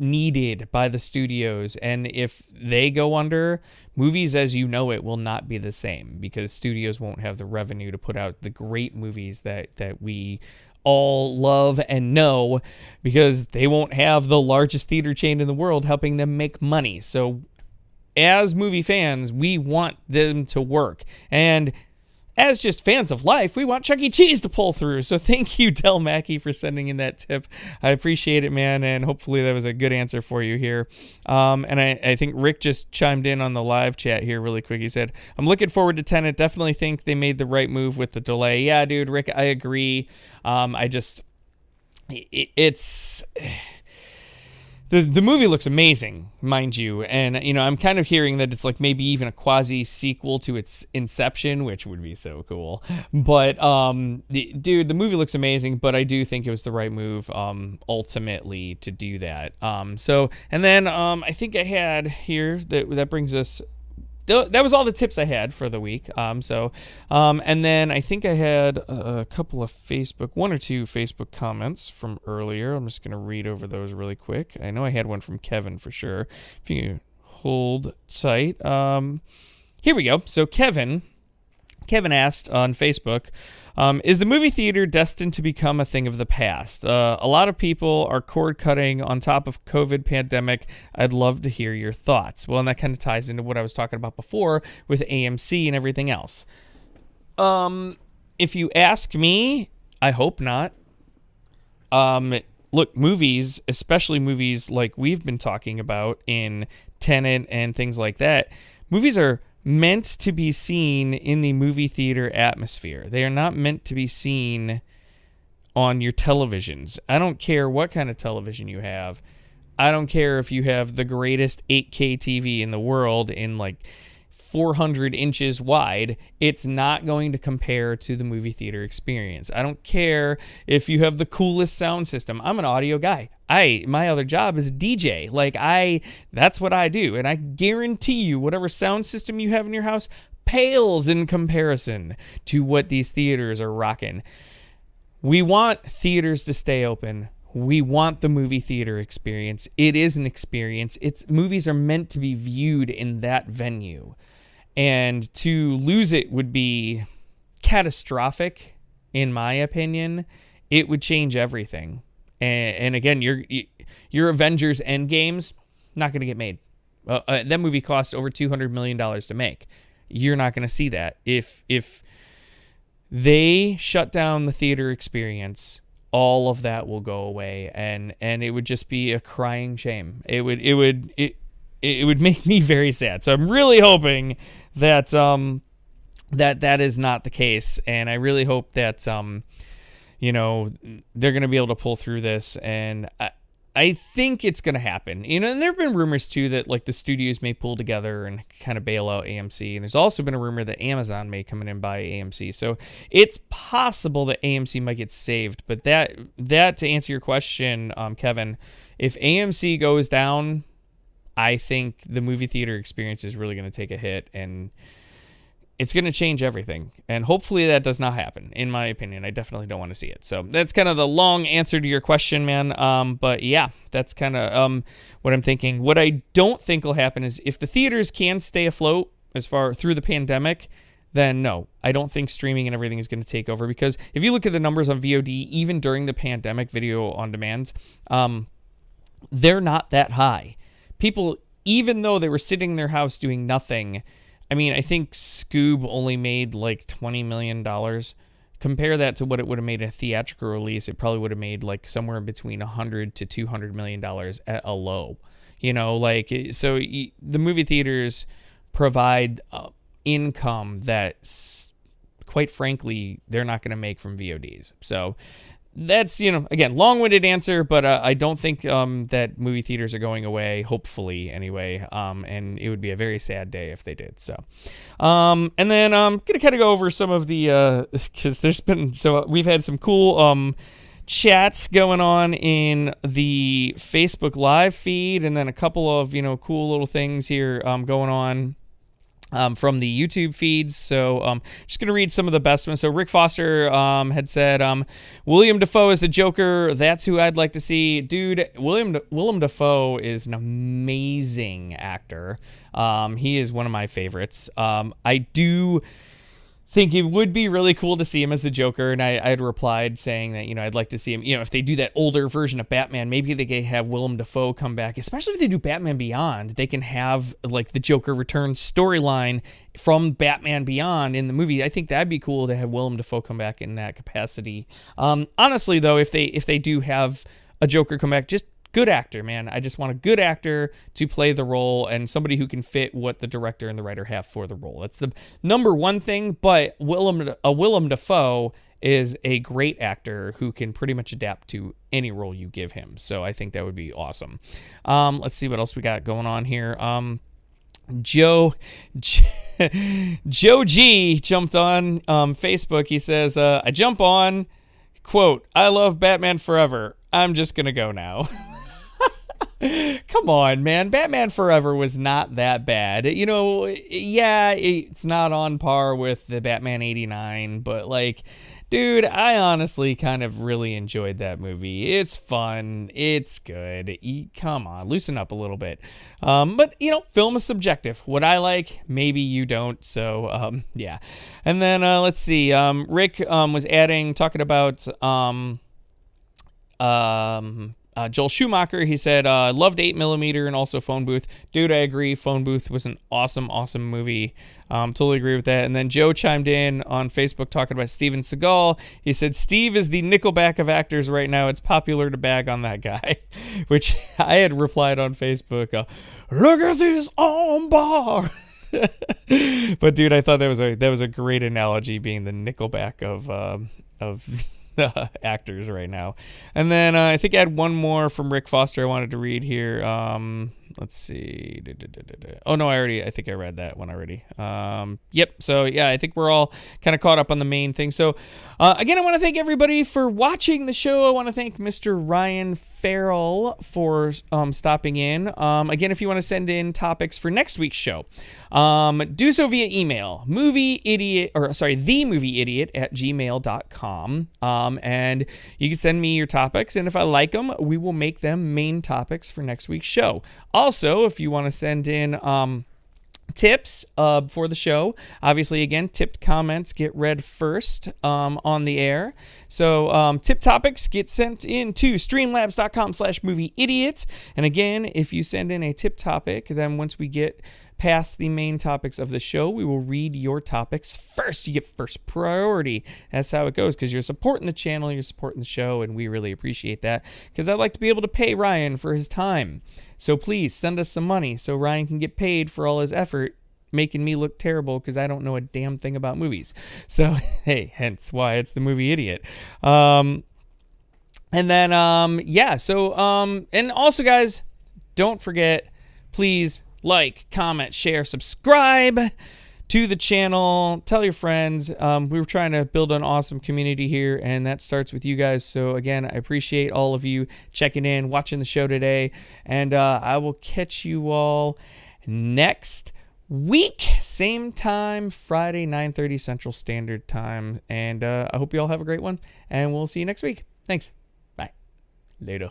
needed by the studios, and if they go under, movies as you know it will not be the same because studios won't have the revenue to put out the great movies that we all love and know because they won't have the largest theater chain in the world helping them make money. So as movie fans, we want them to work, and as just fans of life, we want Chuck E. Cheese to pull through. So thank you, Del Mackey, for sending in that tip. I appreciate it, man, and hopefully that was a good answer for you here. And I think Rick just chimed in on the live chat here really quick. He said, I'm looking forward to Tenet. Definitely think they made the right move with the delay. Yeah, dude, Rick, I agree. It's... The movie looks amazing, mind you, and I'm kind of hearing that it's like maybe even a quasi sequel to its Inception, which would be so cool. But the movie looks amazing, but I do think it was the right move ultimately to do that. And then I think I had here that brings us. That was all the tips I had for the week. And then I think I had a couple of one or two Facebook comments from earlier. I'm just going to read over those really quick. I know I had one from Kevin for sure. If you hold tight. Here we go. So Kevin asked on Facebook, is the movie theater destined to become a thing of the past? A lot of people are cord cutting on top of COVID pandemic. I'd love to hear your thoughts. Well, and that kind of ties into what I was talking about before with AMC and everything else. If you ask me, I hope not. Look, movies, especially movies like we've been talking about in Tenet and things like that, movies are meant to be seen in the movie theater atmosphere. They are not meant to be seen on your televisions. I don't care what kind of television you have. I don't care if you have the greatest 8K TV in the world in like 400 inches wide. It's not going to compare to the movie theater experience. I don't care if you have the coolest sound system. I'm an audio guy. My other job is DJ. That's what I do. And I guarantee you, whatever sound system you have in your house pales in comparison to what these theaters are rocking. We want theaters to stay open. We want the movie theater experience. It is an experience. Movies are meant to be viewed in that venue. And to lose it would be catastrophic, in my opinion. It would change everything. And again, your Avengers Endgame's not going to get made. That movie cost over $200 million to make. You're not going to see that. If they shut down the theater experience, all of that will go away, and it would just be a crying shame. It would make me very sad. So I'm really hoping that that is not the case, and I really hope that they're going to be able to pull through this, and I think it's going to happen. And there have been rumors too that like the studios may pull together and kind of bail out AMC, and there's also been a rumor that Amazon may come in and buy AMC. So it's possible that AMC might get saved. But that to answer your question, Kevin, if AMC goes down, I think the movie theater experience is really going to take a hit, and it's going to change everything. And hopefully that does not happen, in my opinion. I definitely don't want to see it. So that's kind of the long answer to your question, man. But yeah, that's kind of what I'm thinking. What I don't think will happen is if the theaters can stay afloat as far through the pandemic, then no, I don't think streaming and everything is going to take over. Because if you look at the numbers on VOD, even during the pandemic, video on demand, they're not that high. People, even though they were sitting in their house doing nothing, I mean, I think Scoob only made like $20 million. Compare that to what it would have made a theatrical release. It probably would have made like somewhere between $100 to $200 million at a low. So the movie theaters provide income that, quite frankly, they're not going to make from VODs. So that's, again, long-winded answer, but I don't think that movie theaters are going away, hopefully, anyway, and it would be a very sad day if they did, so. And then I'm going to kind of go over some of the, because we've had some cool chats going on in the Facebook Live feed, and then a couple of, cool little things here going on from the YouTube feeds. So just going to read some of the best ones. So Rick Foster had said, William Dafoe is the Joker. That's who I'd like to see. Dude, Willem Dafoe is an amazing actor. He is one of my favorites. think it would be really cool to see him as the Joker, and I had replied saying that, I'd like to see him, if they do that older version of Batman, maybe they can have Willem Dafoe come back, especially if they do Batman Beyond. They can have like the Joker Returns storyline from Batman Beyond in the movie. I think that'd be cool to have Willem Dafoe come back in that capacity. Honestly, though, if they do have a Joker come back, just good actor, man. I just want a good actor to play the role and somebody who can fit what the director and the writer have for the role. That's the number one thing, but Willem Dafoe is a great actor who can pretty much adapt to any role you give him. So I think that would be awesome. Let's see what else we got going on here. Joe G jumped on Facebook. He says, I jump on, quote, I love Batman Forever. I'm just going to go now. Come on, man. Batman Forever was not that bad. Yeah, it's not on par with the Batman 89, but like, dude, I honestly kind of really enjoyed that movie. It's fun. It's good. Come on, loosen up a little bit. But, film is subjective. What I like, maybe you don't. So, yeah. And then let's see. Rick was talking about Joel Schumacher. He said, loved 8mm and also Phone Booth. Dude, I agree. Phone Booth was an awesome, awesome movie. Totally agree with that. And then Joe chimed in on Facebook talking about Steven Seagal. He said, Steve is the Nickelback of actors right now. It's popular to bag on that guy, which I had replied on Facebook. Look at this on bar. But dude, I thought that was a great analogy, being the Nickelback of actors right now. And then I think I had one more from Rick Foster I wanted to read here. Let's see. Oh no, I think I read that one already. Yep. So yeah, I think we're all kind of caught up on the main thing. So again, I want to thank everybody for watching the show. I want to thank Mr. Ryan Farrell for stopping in. Again, if you want to send in topics for next week's show, do so via email, themovieIdiot@gmail.com. And you can send me your topics, and if I like them, we will make them main topics for next week's show. Also, if you want to send in tips for the show, obviously, again, tipped comments get read first on the air. So tip topics get sent in to streamlabs.com/movieIdiot. And again, if you send in a tip topic, then once we get past the main topics of the show, we will read your topics first. You get first priority. That's how it goes, because you're supporting the channel, you're supporting the show, and we really appreciate that, because I'd like to be able to pay Ryan for his time. So please send us some money so Ryan can get paid for all his effort making me look terrible because I don't know a damn thing about movies. So hey, hence why it's the Movie Idiot. And then yeah, so and also, guys, don't forget, please like, comment, share, subscribe to the channel. Tell your friends. We were trying to build an awesome community here, and that starts with you guys. So again, I appreciate all of you checking in, watching the show today, and I will catch you all next week, same time, Friday, 9:30 Central Standard Time. And I hope you all have a great one, and we'll see you next week. Thanks. Bye. Later.